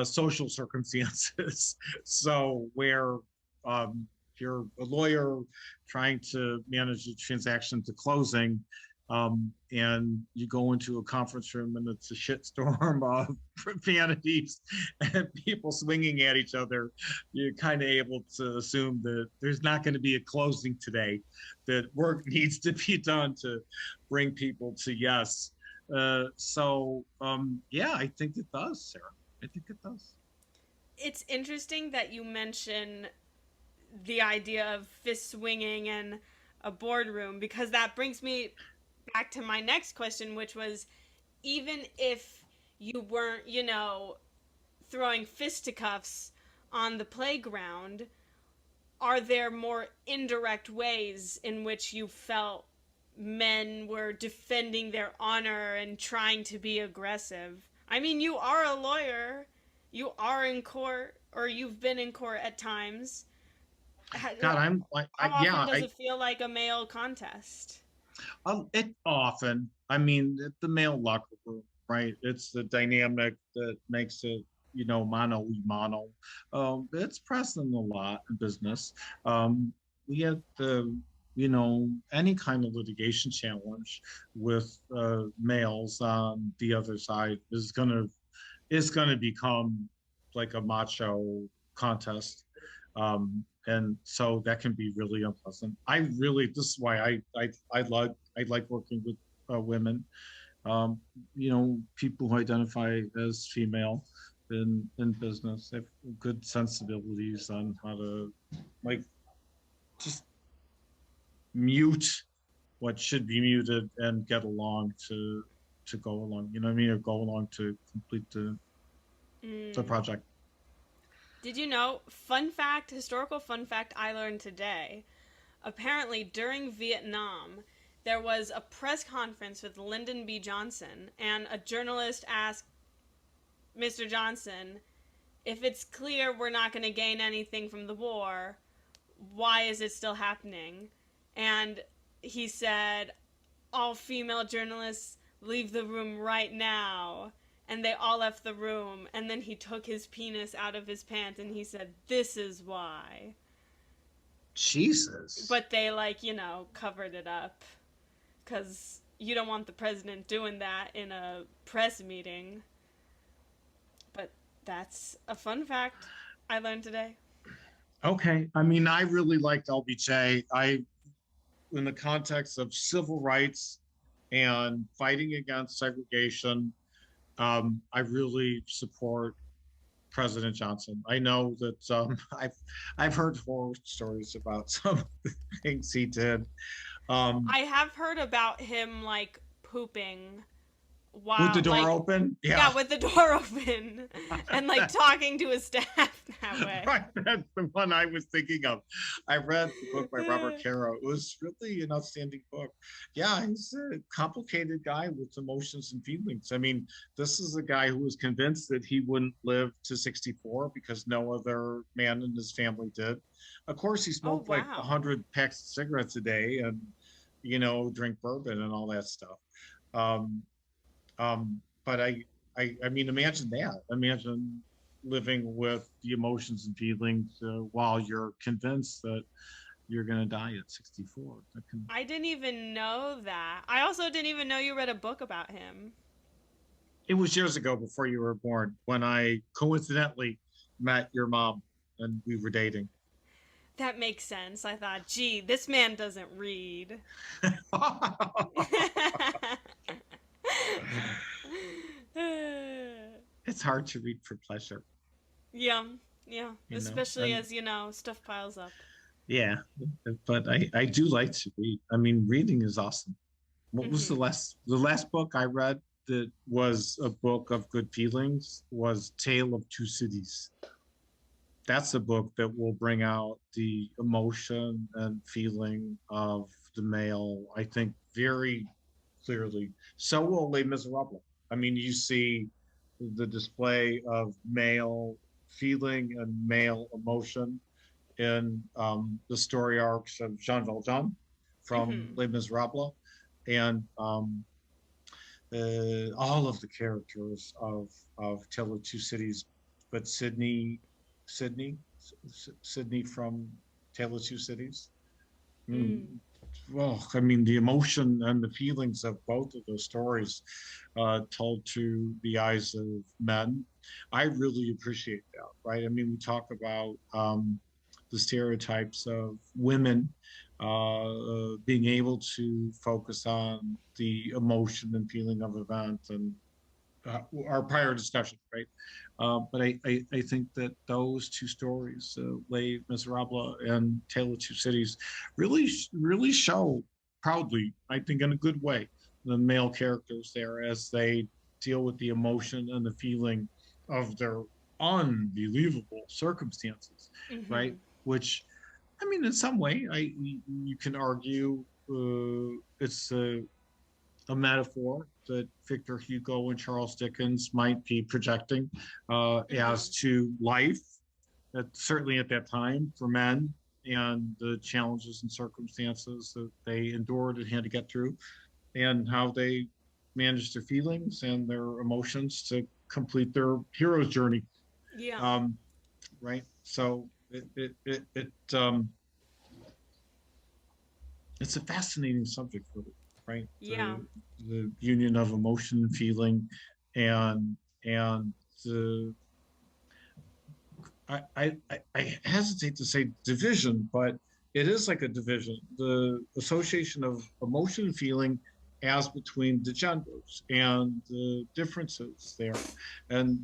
social circumstances. So where um, you're a lawyer trying to manage a transaction to closing, and you go into a conference room and it's a shitstorm of profanities and people swinging at each other, you're kind of able to assume that there's not going to be a closing today, that work needs to be done to bring people to yes. Yeah, I think it does, Sarah. I think it does. It's interesting that you mention the idea of fist swinging in a boardroom because that brings me back to my next question, which was even if you weren't, throwing fisticuffs on the playground, are there more indirect ways in which you felt men were defending their honor and trying to be aggressive? I mean, you are a lawyer, you are in court, or you've been in court at times. God, I'm like, How yeah, often does it feel like a male contest? it often. I mean, the male locker room, right? It's the dynamic that makes it, mano y mano. It's present a lot in business. Um, we have any kind of litigation challenge with males on the other side is gonna become like a macho contest. And so that can be really unpleasant. This is why I like working with women, people who identify as female in business. They have good sensibilities on how to like just mute. what should be muted and get along to go along. You know what I mean? Or go along to complete the Mm. project. Did you know, fun fact, historical fun fact I learned today? Apparently, during Vietnam, there was a press conference with Lyndon B. Johnson, and a journalist asked Mr. Johnson, if it's clear we're not going to gain anything from the war, why is it still happening? And he said, all female journalists leave the room right now. And they all left the room. And then he took his penis out of his pants and he said, this is why. Jesus. But they, like, covered it up. Because you don't want the president doing that in a press meeting. But that's a fun fact I learned today. Okay. I mean, I really liked LBJ. In the context of civil rights and fighting against segregation, I really support President Johnson. I know that I've heard horror stories about some of the things he did. Um, I have heard about him, like, pooping with the while, door like, open, yeah, yeah. with the door open and, like, talking to his staff that way. Right, that's the one I was thinking of. I read the book by Robert Caro. It was really an outstanding book. Yeah, he's a complicated guy with emotions and feelings. I mean, this is a guy who was convinced that he wouldn't live to 64 because no other man in his family did. Of course, he Oh, smoked like wow. 100 packs of cigarettes a day and, drink bourbon and all that stuff. Um, but I mean, imagine that. Imagine living with the emotions and feelings while you're convinced that you're going to die at 64. That can. I didn't even know that. I also didn't even know you read a book about him. It was years ago before you were born when I coincidentally met your mom and we were dating. That makes sense. I thought, gee, this man doesn't read. It's hard to read for pleasure, Yeah, yeah. Especially and as, stuff piles up. yeah, but I do like to read. I mean, reading is awesome. What was Hmm. the last book I read that was a book of good feelings was Tale of Two Cities. That's a book that will bring out the emotion and feeling of the male, I think, very clearly. So will Les Miserables. I mean, you see the display of male feeling and male emotion in the story arcs of Jean Valjean from Hmm. Les Miserables, and all of the characters of Tale of Two Cities, but Sydney, Sydney from Tale of Two Cities. Mm, Mm. well, I mean, the emotion and the feelings of both of those stories told to the eyes of men, I really appreciate that, right? I mean, we talk about the stereotypes of women being able to focus on the emotion and feeling of event and our prior discussion, right? But I think that those two stories, Les Miserables and Tale of Two Cities, really show proudly, I think, in a good way, the male characters there as they deal with the emotion and the feeling of their unbelievable circumstances, right? Hmm. Which, I mean, in some way, you can argue it's a metaphor that Victor Hugo and Charles Dickens might be projecting as Hmm. to life, certainly at that time for men and the challenges and circumstances that they endured and had to get through, and how they managed their feelings and their emotions to complete their hero's journey. Yeah. Um, right. So it's a fascinating subject, really, right? Yeah. The union of emotion and feeling, and and the I hesitate to say division, but it is like a division. The association of emotion and feeling as between the genders and the differences there, and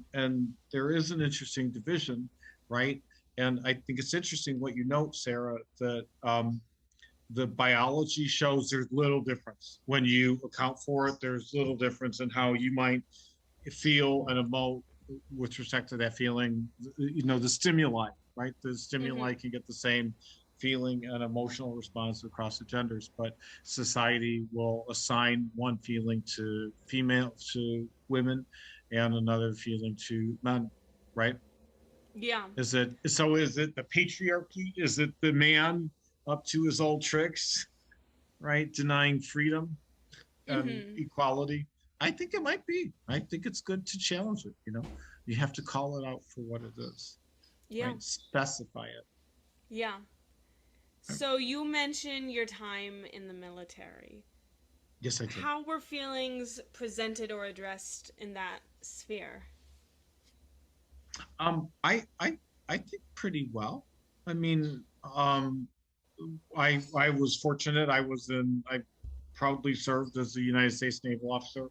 there is an interesting division, right? And I think it's interesting what you note, Sarah, that the biology shows there's little difference when you account for it. There's little difference in how you might feel and emote with respect to that feeling. The stimuli, right? The stimuli Mm-hmm. can get the same feeling and emotional response across the genders, but society will assign one feeling to female to women and another feeling to men, right? Yeah. Is it the patriarchy? Is it the man up to his old tricks, right? Denying freedom and Mm-hmm. equality? I think it might be. I think it's good to challenge it. You have to call it out for what it is, Yeah. right? Specify it. Yeah. Right? So you mentioned your time in the military. Yes, I did. How were feelings presented or addressed in that sphere? I think pretty well. I mean, I was fortunate. I probably served as a United States naval officer,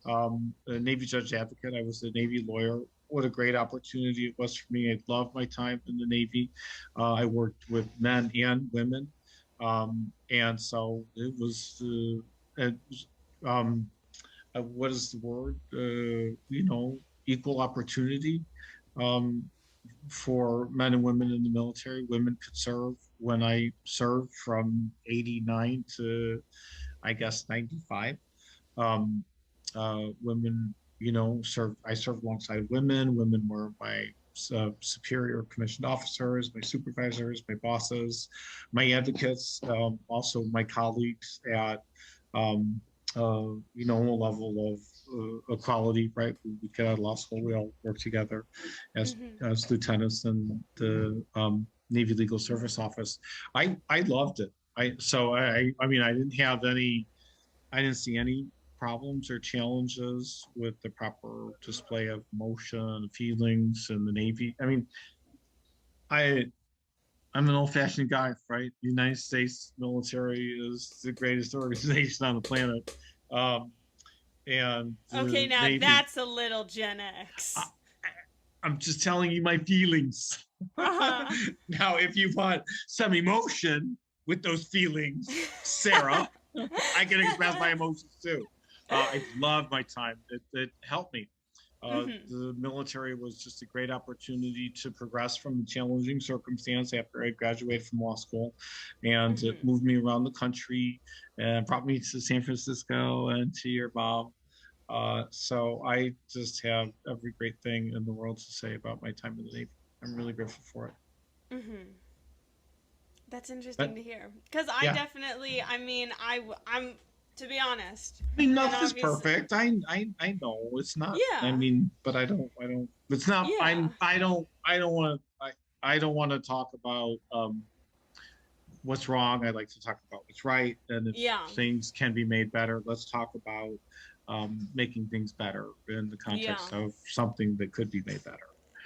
a Navy judge advocate. I was a Navy lawyer. What a great opportunity it was for me. I loved my time in the Navy. I worked with men and women, and so it was what is the word? Equal opportunity. Um, for men and women in the military. Women could serve when I served from 89 to, I guess, 95. Um, Women, I served alongside women. Women were my superior commissioned officers, my supervisors, my bosses, my advocates, also my colleagues at, um, a level of equality, right? We get out of law school, we all work together as Mm-hmm. as lieutenants in the Navy Legal Service Office. I loved it. I mean, I didn't see any problems or challenges with the proper display of emotion and feelings in the Navy. I mean, I I'm an old-fashioned guy, right? The United States military is the greatest organization on the planet, um, and Okay, the now Navy. that's a little Gen I, X. I'm just telling you my feelings. Uh-huh. Now, if you want some emotion with those feelings, Sarah, I can express my emotions too. I love my time. It helped me. Mm-hmm. The military was just a great opportunity to progress from a challenging circumstance after I graduated from law school, and it Mm-hmm. moved me around the country and brought me to San Francisco and to your mom. So I just have every great thing in the world to say about my time in the Navy. I'm really grateful for it. Mm-hmm. That's interesting But to hear. Because I yeah, definitely, I mean, I'm, to be honest, I mean, and nothing's obviously, perfect. I know it's not. I yeah, mean, but I don't. It's not. yeah, I don't want to. I don't want to talk about what's wrong. I like to talk about what's right, and if yeah, things can be made better, let's talk about making things better in the yeah, context of something that could be made better,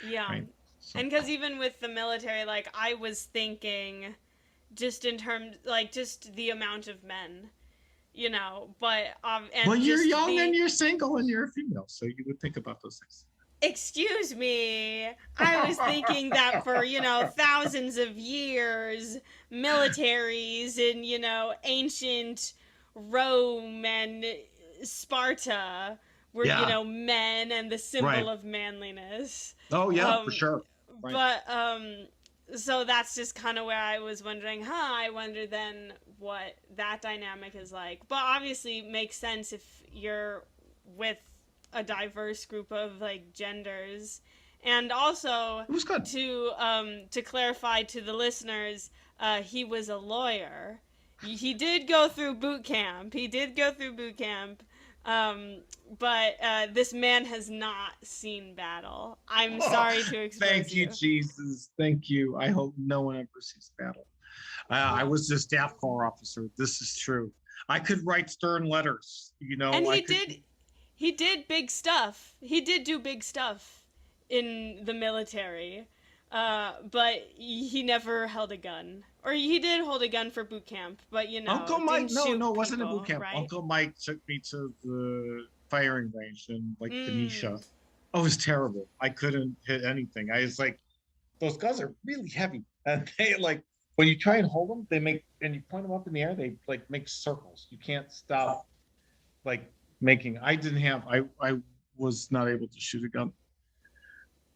yeah. right? So, And because even with the military, like, I was thinking just in terms, like, just the amount of men, but, well, and you're just young and the, you're single and you're a female, so you would think about those things. excuse me, I was thinking that for, thousands of years, militaries in, ancient Rome and Sparta were, Yeah. men and the symbol Right. of manliness. Oh yeah, for Um, sure. Right. but, so that's just kind of where I was wondering, I wonder then what that dynamic is like. But obviously, it makes sense if you're with a diverse group of like genders, and also It was good. to clarify to the listeners, he was a lawyer. He did go through boot camp. He did go through boot camp. Um, but this man has not seen battle. I'm Oh, sorry to expose thank you, you. Jesus. Thank you. I hope no one ever sees battle. I Well, was a staff corps officer. This is true. I could write stern letters. and I he could. did he did big stuff. He did do big stuff in the military. But he never held a gun. Or he did hold a gun for boot camp, but Uncle Mike. didn't No, shoot no, it wasn't a boot people, camp. right? Uncle Mike took me to the firing range in like Benicia. Mm. Oh, it was terrible. I couldn't hit anything. I was like, those guns are really heavy, and they like when you try and hold them, they make, and you point them up in the air, they like make circles. You can't stop like making. I didn't have. I was not able to shoot a gun.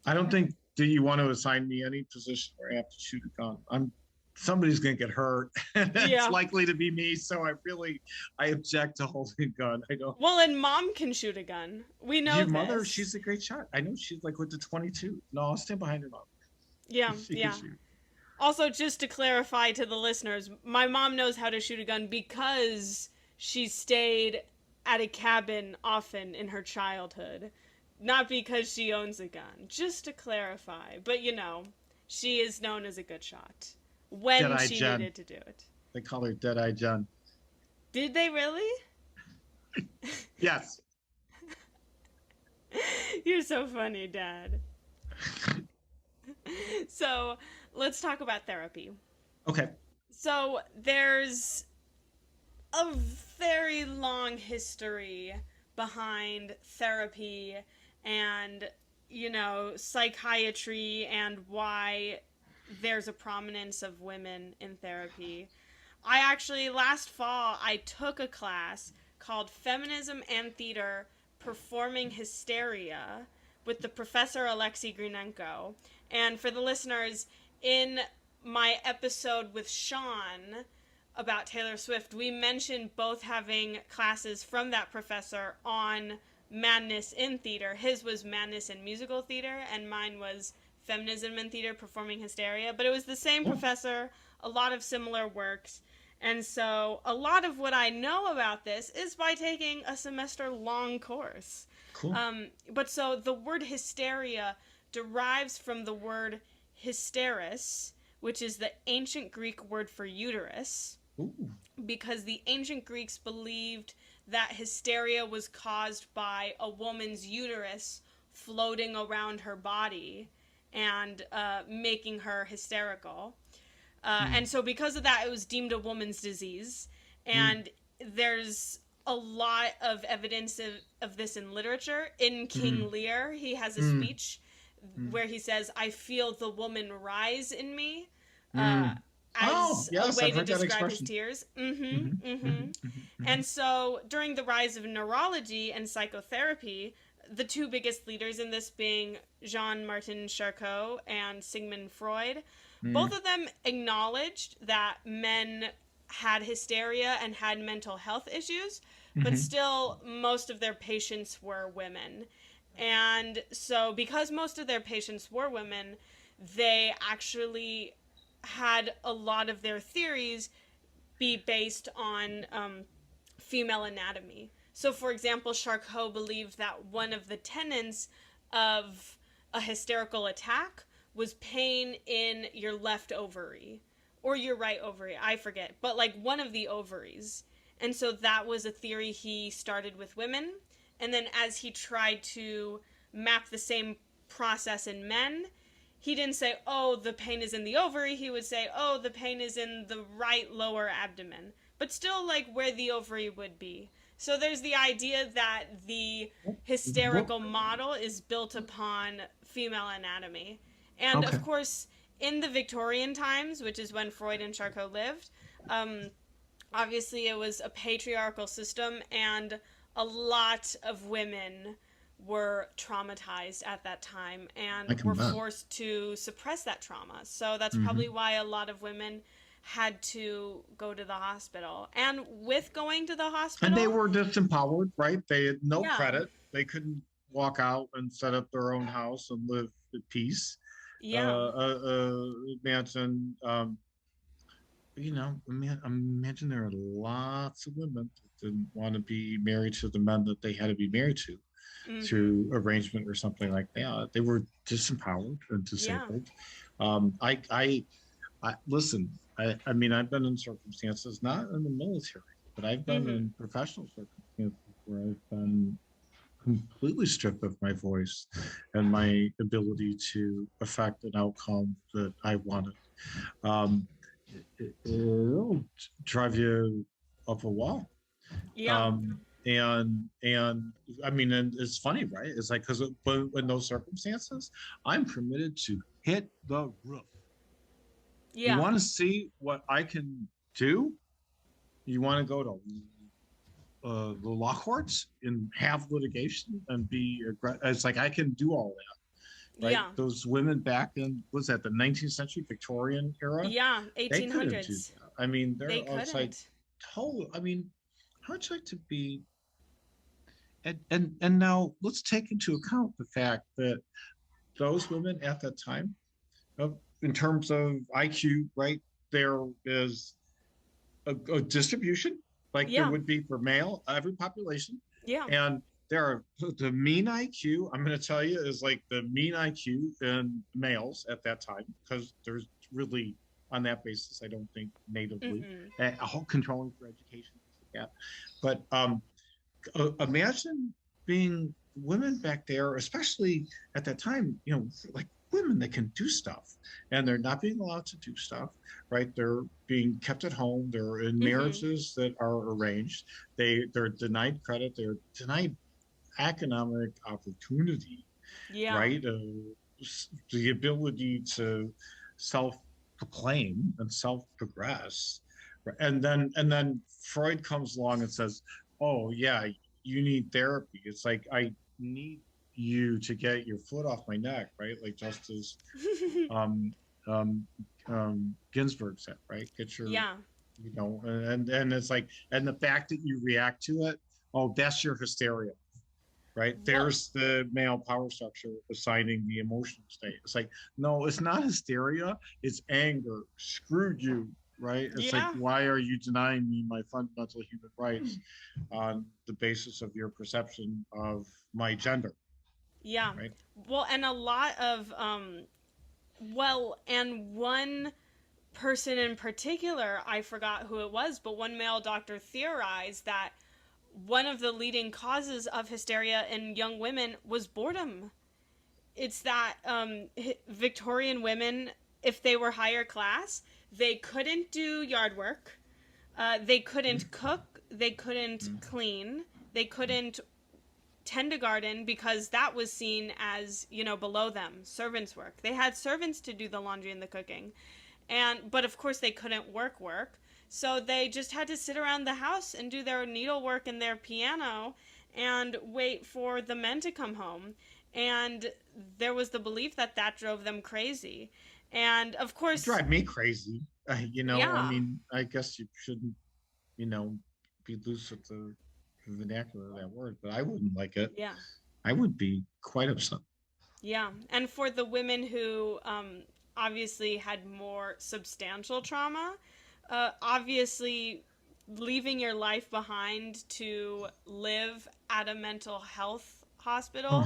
I don't think. Do you want to assign me any position where I have to shoot a gun? Somebody's going to get hurt, and it's Yeah. likely to be me. So I object to holding a gun. I don't. Well, and mom can shoot a gun. We know Your mother, this. she's a great shot. I know she's like with the 22. No, I'll stand behind her mom. Yeah, She can yeah. shoot. Also, just to clarify to the listeners, my mom knows how to shoot a gun because she stayed at a cabin often in her childhood. Not because she owns a gun. Just to clarify. But she is known as a good shot when Deadeye she Jen. needed to do it. They call her Deadeye Jen. Did they really? Yes. You're so funny, Dad. So, let's talk about therapy. Okay. So, there's a very long history behind therapy and psychiatry and why there's a prominence of women in therapy. I actually last fall I took a class called Feminism and Theater Performing Hysteria with the professor Alexei Grinenko. And for the listeners, in my episode with Sean about Taylor Swift, we mentioned both having classes from that professor on madness in theater. His was madness in musical theater, and mine was feminism in theater performing hysteria. But it was the same professor, a lot of similar works. And so a lot of what I know about this is by taking a semester long course. Cool. But so the word hysteria derives from the word hysteris, which is the ancient Greek word for uterus. Ooh. Because the ancient Greeks believed that hysteria was caused by a woman's uterus floating around her body and making her hysterical. And so because of that, it was deemed a woman's disease. And there's a lot of evidence of this in literature. In King Lear, he has a speech where he says, "I feel the woman rise in me," as a Yes, way I've to heard that describe his expression. tears. And so during the rise of neurology and psychotherapy, the two biggest leaders in this being Jean-Martin Charcot and Sigmund Freud, both of them acknowledged that men had hysteria and had mental health issues, but still most of their patients were women. And so because most of their patients were women, they actually had a lot of their theories be based on female anatomy. So, for example, Charcot believed that one of the tenets of a hysterical attack was pain in your left ovary or your right ovary, I forget, but like one of the ovaries. And so that was a theory he started with women. And then as he tried to map the same process in men, he didn't say, oh, the pain is in the ovary. He would say, oh, the pain is in the right lower abdomen, but still like where the ovary would be. So there's the idea that the hysterical model is built upon female anatomy. And Okay. of course, in the Victorian times, which is when Freud and Charcot lived, obviously it was a patriarchal system, and a lot of women were traumatized at that time I and can were bet. forced to suppress that trauma. So that's probably why a lot of women had to go to the hospital. And with going to the And they hospital, were disempowered, right? They had no yeah, credit. They couldn't walk out and set up their own house and live at peace. yeah, Imagine, imagine there are lots of women that didn't want to be married to the men that they had to be married to mm-hmm, through arrangement or something like that. They were disempowered and yeah, disabled. I listen. I mean, I've been in circumstances, not in the military, but I've been mm-hmm, in professional circumstances where I've been completely stripped of my voice and my ability to affect an outcome that I wanted. Um, it'll drive you up a wall. yeah. And I mean, and it's funny, right? It's like because in those circumstances, I'm permitted to hit the roof. You Yeah. want to see what I can do? You want to go to the law courts and have litigation and be it's like I can do all that, right? Yeah. Those women back in, was that the 19th century Victorian era, Yeah. they couldn't do 1800s. that. I mean, They it's like couldn't. total. I mean, how'd you like to be? And now let's take into account the fact that those women at that time, in terms of IQ, right, there is a distribution like there Yeah. would be for male every population, Yeah. and there are the mean IQ. I'm going to tell you is like the mean IQ in males at that time, because there's really on that basis I don't think natively Mm-hmm. a whole controlling for education like that, but imagine being women back there, especially at that time, like women that can do stuff and they're not being allowed to do stuff, right? They're being kept at home. They're in Mm-hmm. marriages that are arranged. They're denied credit. They're denied economic opportunity, Yeah. right? The ability to self proclaim and self progress. And then Freud comes along and says, "Oh yeah, you need therapy." It's like I need you to get your foot off my neck, right? Like Justice um, um, Ginsburg said, right? Get your, Yeah. and it's like, and the fact that you react to it, oh, that's your hysteria, right? Well, There's the male power structure assigning the emotional state. It's like, no, it's not hysteria, it's anger. Screwed you, right? It's like, yeah. why are you denying me my fundamental human rights on the basis of your perception of my gender, Yeah. right? Well, and a lot of and one person in particular, I forgot who it was, but one male doctor theorized that one of the leading causes of hysteria in young women was boredom. It's that Victorian women, if they were higher class, they couldn't do yard work, they couldn't cook, they couldn't clean, they couldn't tend a garden because that was seen as, below them, servants work. They had servants to do the laundry and the cooking, but of course they couldn't work, so they just had to sit around the house and do their needlework and their piano and wait for the men to come home. And there was the belief that that drove them crazy. And of course, Drive me crazy. I yeah, mean, I guess you shouldn't, you know, be loose with the vernacular of that word, but I wouldn't like it. yeah. I would be quite upset. Yeah, and for the women who obviously had more substantial trauma, obviously leaving your life behind to live at a mental health hospital,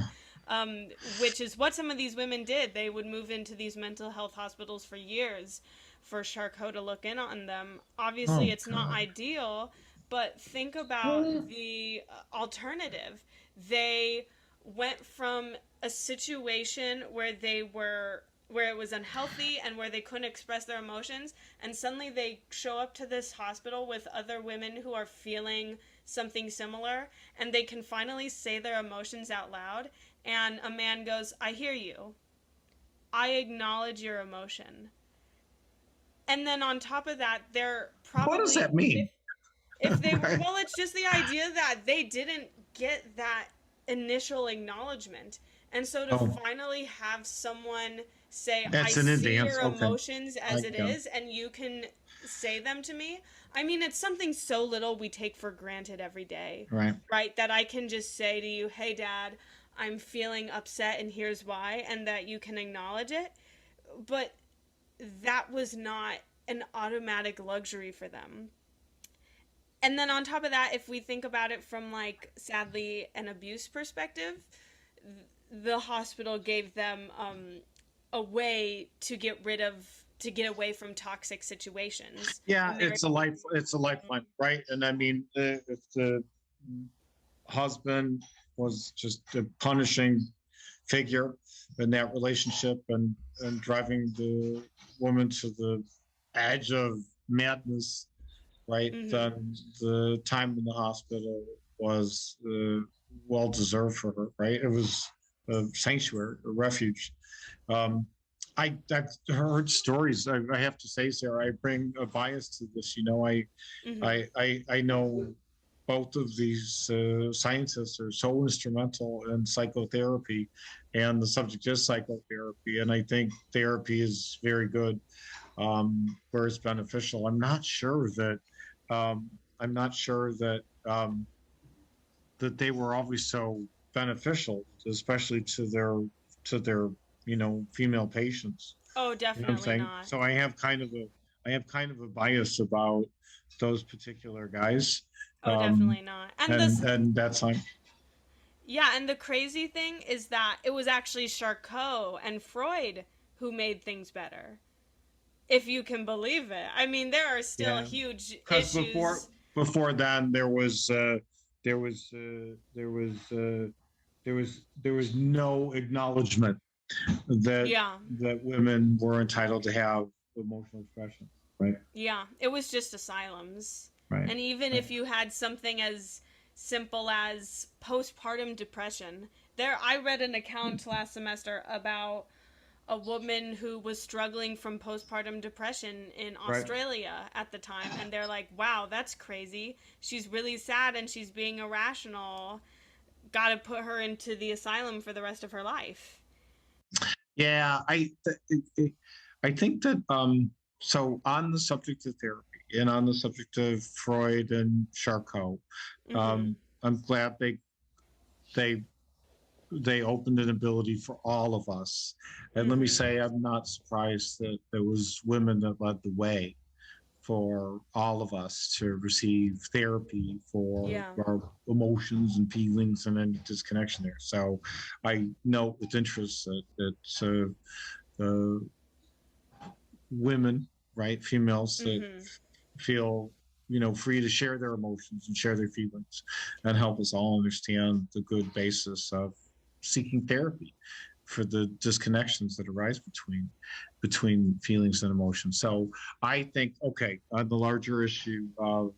Oh, which is what some of these women did. They would move into these mental health hospitals for years for Charcot to look in on them. Obviously, oh it's not God. ideal, but think about Oh, the alternative. They went from a situation where it was unhealthy and where they couldn't express their emotions, and suddenly they show up to this hospital with other women who are feeling something similar, and they can finally say their emotions out loud, and a man goes, "I hear you, I acknowledge your emotion." And then on top of that, they're what does probably, that mean? if they were, Right. well, it's just the idea that they didn't get that initial acknowledgement. And so to Oh, finally have someone say, "I that's in see advance. your Okay. emotions as it Yeah. is and you can say them to me." I mean, it's something so little we take for granted every day, Right. right? That I can just say to you, "Hey dad, I'm feeling upset and here's why," and that you can acknowledge it. But that was not an automatic luxury for them. And then on top of that, if we think about it from, like, sadly an abuse perspective, the hospital gave them a way to get away from toxic situations. Yeah, it's a American. life. It's a lifeline, right? And I mean, if the husband was just a punishing figure in that relationship and driving the woman to the edge of madness, right? Mm-hmm. Then the time in the hospital was well deserved for her, right? It was a sanctuary, a refuge. Um, I've heard stories. I have to say, Sarah, I bring a bias to this. Mm-hmm. I know both of these scientists are so instrumental in psychotherapy, and the subject is psychotherapy. And I think therapy is very good, where it's beneficial. Um, I'm not sure that they were always so beneficial, especially to their female patients. Oh, You know what I'm definitely saying? not. So I have kind of a bias about those particular guys, Oh, um, definitely not. And this, and that's fine. yeah, and the crazy thing is that it was actually Charcot and Freud who made things better. If you can believe it. I mean, there are still Yeah, huge because before issues. before then there was uh, there was uh, there was no acknowledgement that Yeah. that women were entitled to have emotional expression. Right. Yeah, it was just asylums. Right. And even Right. if you had something as simple as postpartum depression, there I read an account last semester about a woman who was struggling from postpartum depression in Right. Australia at the time, and they're like, "Wow, that's crazy. She's really sad and she's being irrational. Got to put her into the asylum for the rest of her life." Yeah, I think that so on the subject of therapy and on the subject of Freud and Charcot, Mhm. I'm glad they they opened an ability for all of us. And let me Mhm. say, I'm not surprised that there was women that led the way for all of us to receive therapy for Yeah. our emotions and feelings and any disconnection there. So I note with interest that women, right, females that Mhm. feel free to share their emotions and share their feelings and help us all understand the good basis of seeking therapy for the disconnections that arise between feelings and emotions. So I think, okay, on the larger issue of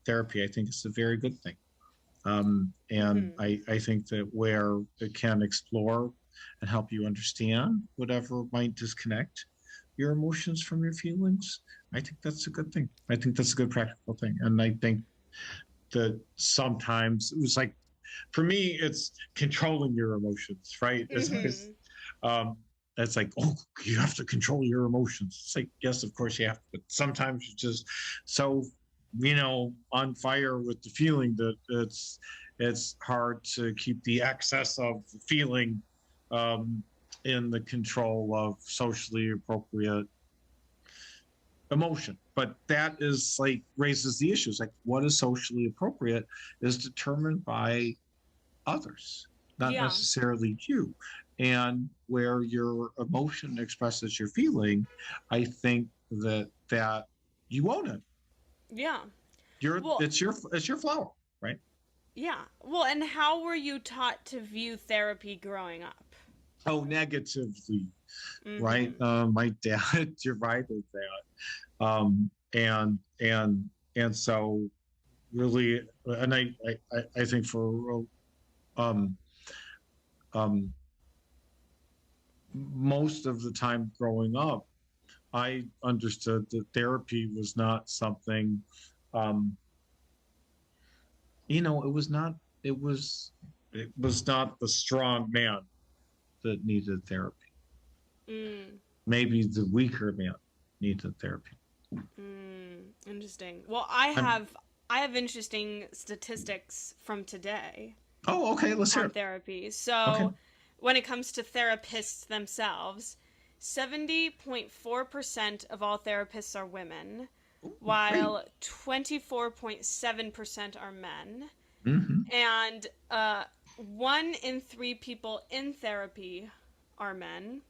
therapy, I think it's a very good thing. And Mhm. I think that where it can explore and help you understand whatever might disconnect your emotions from your feelings, I think that's a good thing. I think that's a good practical thing. And I think that sometimes it was like, for me, it's controlling your emotions, right? Mhm. Um, it's like, oh, you have to control your emotions. It's like, yes, of course you have to, but sometimes you're just so, on fire with the feeling that it's hard to keep the excess of the feeling um, in the control of socially appropriate emotion. But that is like raises the issues. Like, what is socially appropriate is determined by others, not Yeah. necessarily you. And where your emotion expresses your feeling, I think that you own it. Yeah. You're Well, it's your flower, right? yeah. Well, and how were you taught to view therapy growing up? Oh, negatively, right? Mhm. My dad derided that, and so really, and I think for um um most of the time growing up, I understood that therapy was not something, um, it was not, it was not the strong man that needed therapy. Mm. Maybe the weaker man needed therapy. Interesting. Well, I'm, I have interesting statistics from today oh, okay, let's hear on it. therapy. Okay. So, when it comes to therapists themselves, 70.4% of all therapists are women, Ooh, great. while 24.7% are men. Hmm. And 1 in 3 people in therapy are men.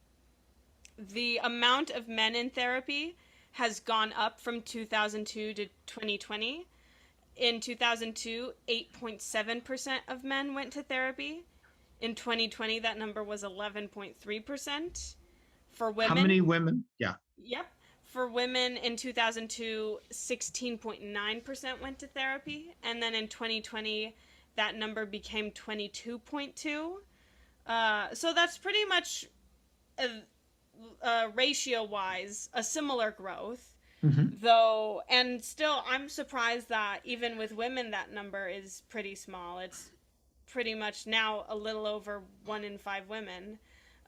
The amount of men in therapy has gone up from 2002 to 2020. In 2002, 8.7% of men went to therapy. In 2020, that number was 11.3%. For How many women, women? Yeah. yep. For women in 2002, 16.9% went to therapy. And then in 2020, that number became 22.2. So that's pretty much uh, ratio wise a similar growth, Hmm. though, and still I'm surprised that even with women that number is pretty small. It's pretty much now a little over 1 in 5 women.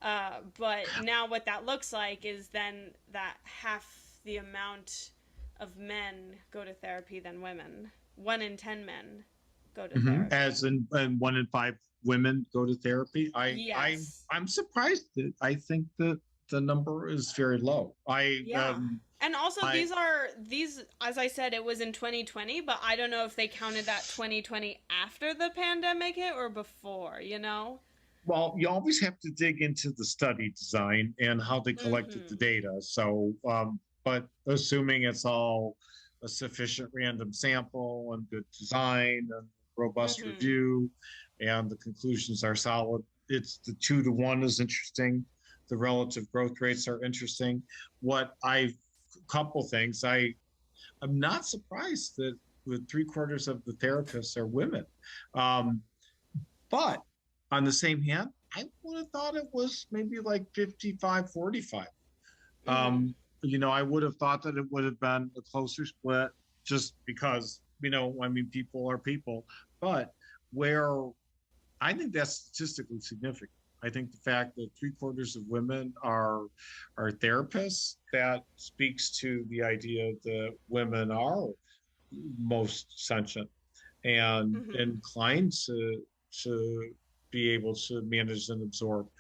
But now what that looks like is then that half the amount of men go to therapy than women. 1 in 10 men go to Hmm. therapy. As in, and 1 in 5 women go to therapy. Yes. I'm surprised that I think that the number is very low. Yeah. And also I these as I said it was in 2020, but I don't know if they counted that 2020 after the pandemic hit or before, you know? Well, you always have to dig into the study design and how they collected the Mhm. data. So, but assuming it's all a sufficient random sample and good design and robust Mhm. review, and the conclusions are solid, it's the 2 to 1 is interesting. The relative growth rates are interesting. What I couple things I'm not surprised that with 3/4 of the therapists are women. Um, but on the same hand, I would have thought it was maybe like 55-45. Mhm. I would have thought that it would have been a closer split just because, I mean, people are people. But where I think that's statistically significant. I think the fact that 3/4 of women are therapists, that speaks to the idea that women are most sentient and Mhm. inclined to be able to manage and absorb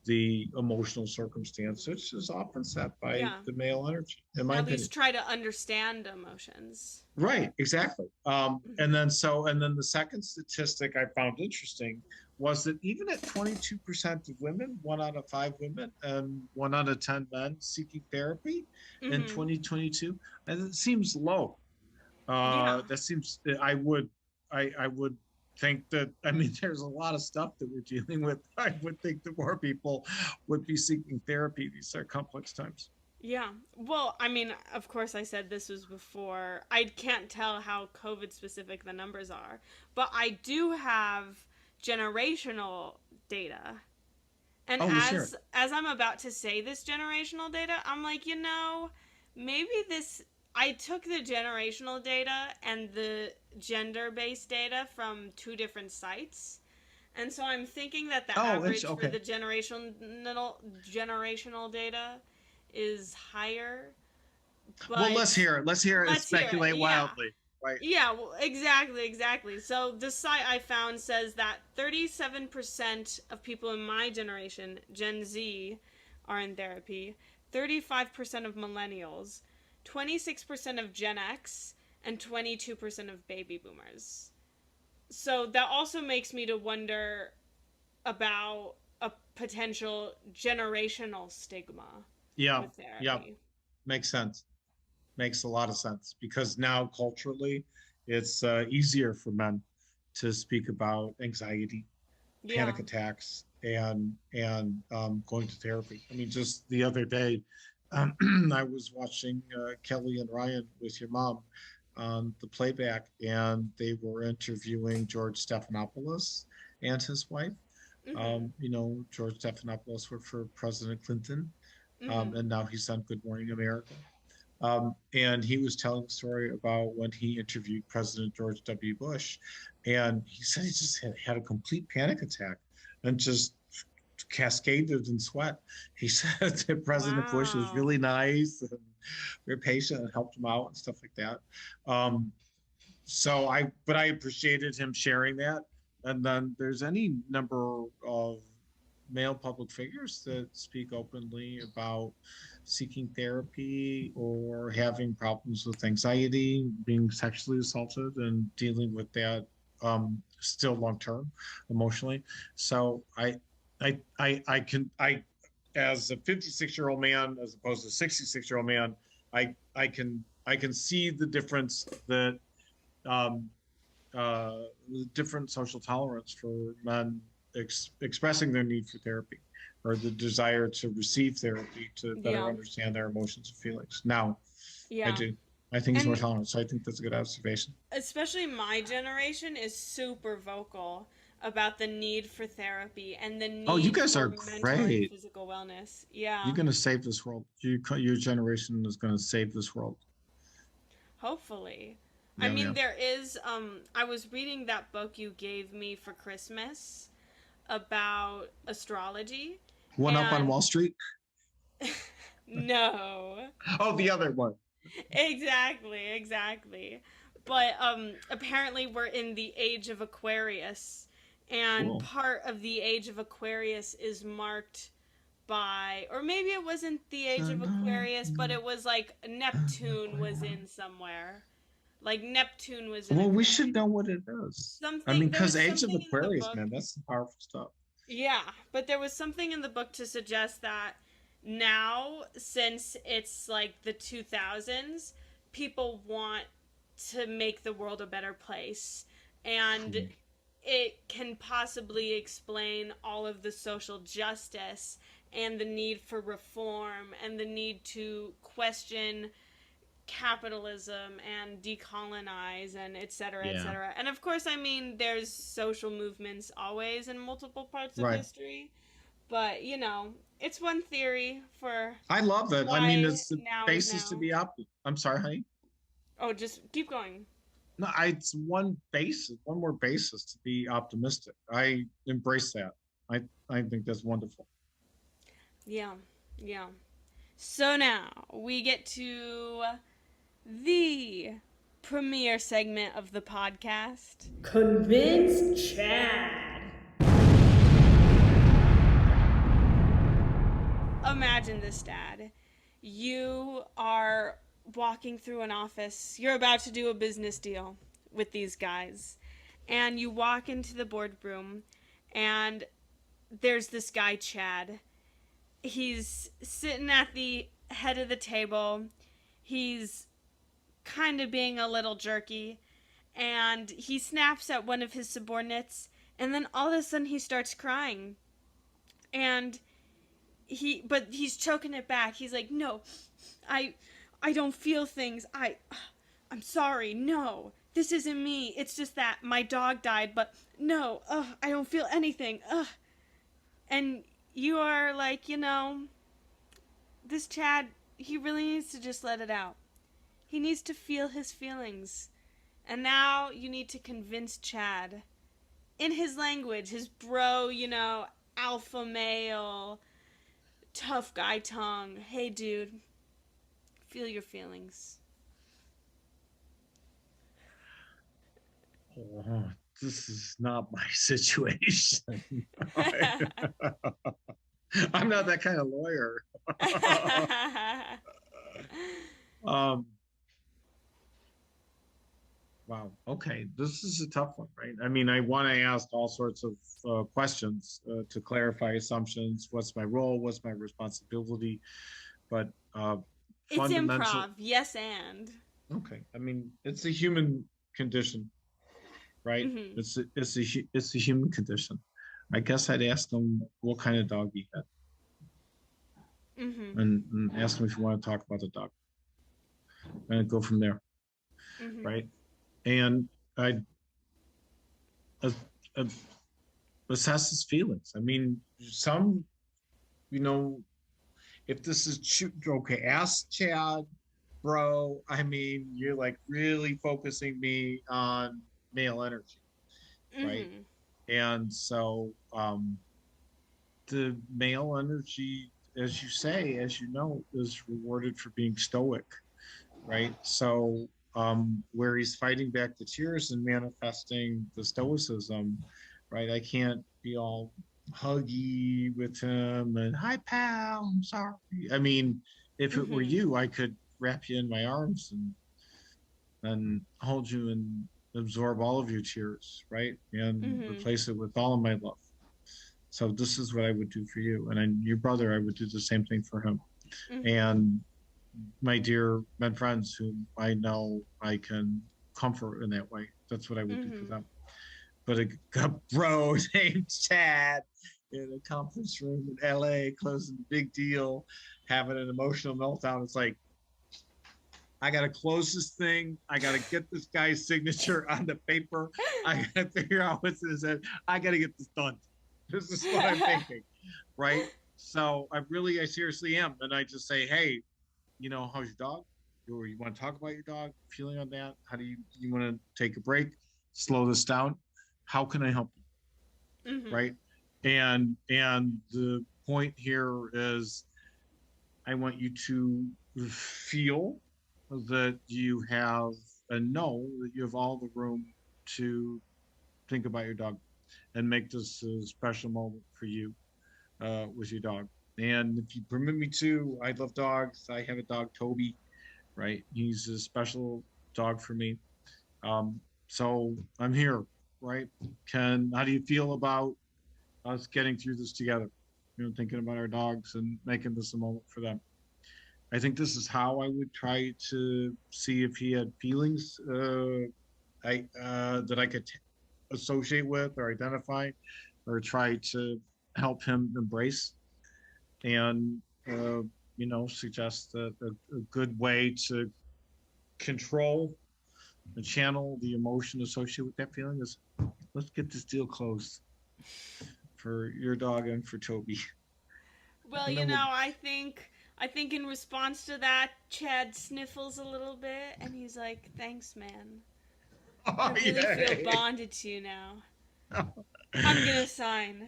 the emotional circumstance, which is often set by Yeah. the male energy, in my At opinion. least try to understand emotions. Right, exactly. Mhm. And then the second statistic I found interesting was that even at 22% of women, 1 out of 5 women, and 1 out of 10 men seeking therapy in Mhm. 2022, and it seems low. Yeah. That seems I would think that, I mean, there's a lot of stuff that we're dealing with. I would think that more people would be seeking therapy. These are complex times. Yeah. Well, I mean, of course, I said this was before. I can't tell how COVID specific the numbers are, but I do have generational data. And Oh, let's hear it. as I'm about to say this generational data, I'm like, maybe this I took the generational data and the gender-based data from two different sites. And so I'm thinking that the Oh, it's average for okay. the generational data is higher, Well, but let's hear it. Let's hear it and let's hear it. speculate Yeah. wildly. Right. Yeah, well, exactly, exactly. So the site I found says that 37% of people in my generation, Gen Z, are in therapy, 35% of millennials, 26% of Gen X, and 22% of baby boomers. So that also makes me to wonder about a potential generational stigma Yeah. with Yeah. therapy. Makes sense. Makes a lot of sense because now culturally, it's easier for men to speak about anxiety, Yeah. panic attacks, and going to therapy. I mean, just the other day, I was watching Kelly and Ryan with your mom on the playback, and they were interviewing George Stephanopoulos and his wife. Mhm. George Stephanopoulos worked for President Clinton, Mhm. and now he's on Good Morning America. And he was telling a story about when he interviewed President George W. Bush. And he said he just had a complete panic attack and just cascaded in sweat. He said that President Bush was Wow. really nice and very patient and helped him out and stuff like that. Um, but I appreciated him sharing that. And then there's any number of male public figures that speak openly about seeking therapy or having problems with anxiety, being sexually assaulted, and dealing with that still long term emotionally. So I as a 56-year-old man as opposed to a 66-year-old man, I can see the difference that um, uh, different social tolerance for men expressing their need for therapy or the desire to receive therapy to better Yeah. understand their emotions and feelings. Now, I Yeah. do. I think it's more And tolerant. So I think that's a good observation. especially my generation is super vocal. about the need for therapy and the Oh, you need guys for are mental and great. physical wellness. You're Yeah, going to save this world. Your generation is going to save this world. hopefully. I Yeah, mean, yeah. there is, I was reading that book you gave me for Christmas about astrology, One up on and Wall Street. no. Oh, the other one. Exactly, exactly. But apparently we're in the age of Aquarius, and Cool. part of the age of Aquarius is marked by, or maybe it wasn't the age of Aquarius, but it was like Neptune was in somewhere. Like Neptune was in Well, we Aquarius. should know what it is. I mean, Something, there because was Age of something in the Aquarius, book. man, that's some powerful stuff. Yeah, but there was something in the book to suggest that now, since it's like the 2000s, people want to make the world a better place. And Cool. it can possibly explain all of the social justice and the need for reform and the need to question capitalism and decolonize and et cetera, et Yeah. cetera. And of course, I mean, there's social movements always in multiple parts of Right. history, but it's one theory for I love that. I mean, why it's the now is basis to now. be up. I'm sorry, honey. Oh, just keep going. No, it's one more basis to be optimistic. I embrace that. I think that's wonderful. Yeah, yeah. So now we get to the premiere segment of the podcast. Convince Chad. Imagine this, Dad. You are walking through an office. You're about to do a business deal with these guys. And you walk into the boardroom, and there's this guy, Chad. He's sitting at the head of the table. He's kind of being a little jerky. And he snaps at one of his subordinates. And then all of a sudden, he starts crying. And but he's choking it back. He's like, "No, I I don't feel things. I'm sorry. No. This isn't me. It's just that my dog died, but no. I don't feel anything. Ugh." And you are like, this Chad, he really needs to just let it out. He needs to feel his feelings. And now you need to convince Chad in his language, his bro, alpha male, tough guy tongue. Hey, dude, feel your feelings. Oh, this is not my situation. I'm not that kind of lawyer. um, wow. Okay. This is a tough one, right? I mean, I want to ask all sorts of questions to clarify assumptions. What's my role? What's my responsibility? But It's fundamental. improv, yes, and. Okay. I mean, it's a human condition, right? Mm-hmm. It's a human condition. I guess I'd ask them what kind of dog he had, Mm-hmm. and ask them if you want to talk about the dog, and go from there, Mm-hmm. right? And I uh, uh, assess his feelings. I mean, some, you know, if this is okay, ask Chad, bro. I mean, you're like really focusing me on male energy, right? Mm-hmm. And so the male energy, as you say, as you know, is rewarded for being stoic, right? So where he's fighting back the tears and manifesting the stoicism, right? I can't be all huggy with him and hi pal, I'm sorry. I mean, if it were Mm-hmm. you, I could wrap you in my arms and hold you and absorb all of your tears, right? And Mm-hmm. replace it with all of my love. So this is what I would do for you. And your brother, I would do the same thing for him. Mm-hmm. And my dear men friends whom I know I can comfort in that way. That's what I would do for Mm-hmm. them. But a bro named Chad in a conference room in LA closing a big deal, having an emotional meltdown. It's like, I got to close this thing. I got to get this guy's signature on the paper. I got to figure out what's in his head. I got to get this done. This is what I'm thinking, right? So I seriously am. And I just say, hey, how's your dog? Or you want to talk about your dog? Feeling on that? How do you want to take a break? Slow this down? How can I help you? Mm-hmm. Right? And the point here is I want you to feel that you have and know that you have all the room to think about your dog and make this a special moment for you with your dog. And if you permit me to, I love dogs. I have a dog, Toby, right? He's a special dog for me. Um, so I'm here, right? How do you feel about us getting through this together? Thinking about our dogs and making this a moment for them. I think this is how I would try to see if he had feelings that I could associate with or identify, or try to help him embrace, and suggest that a good way to control and channel the emotion associated with that feeling is, let's get this deal closed for your dog and for Toby, Well, and then we'll. I think in response to that, Chad sniffles a little bit and he's like, "Thanks, man. I Oh, really feel yay. bonded to you now. I'm gonna sign."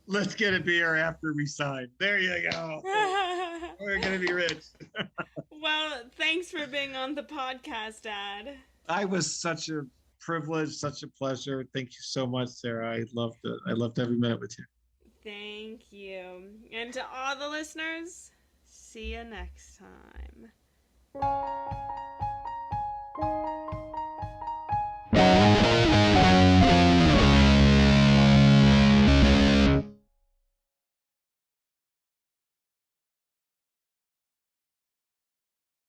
Let's get a beer after we sign. There you go. We're gonna be rich. Well, thanks for being on the podcast, Dad. I was such a privilege, such a pleasure. Thank you so much, Sarah. I loved it. I loved every minute with you. Thank you. And to all the listeners, see you next time.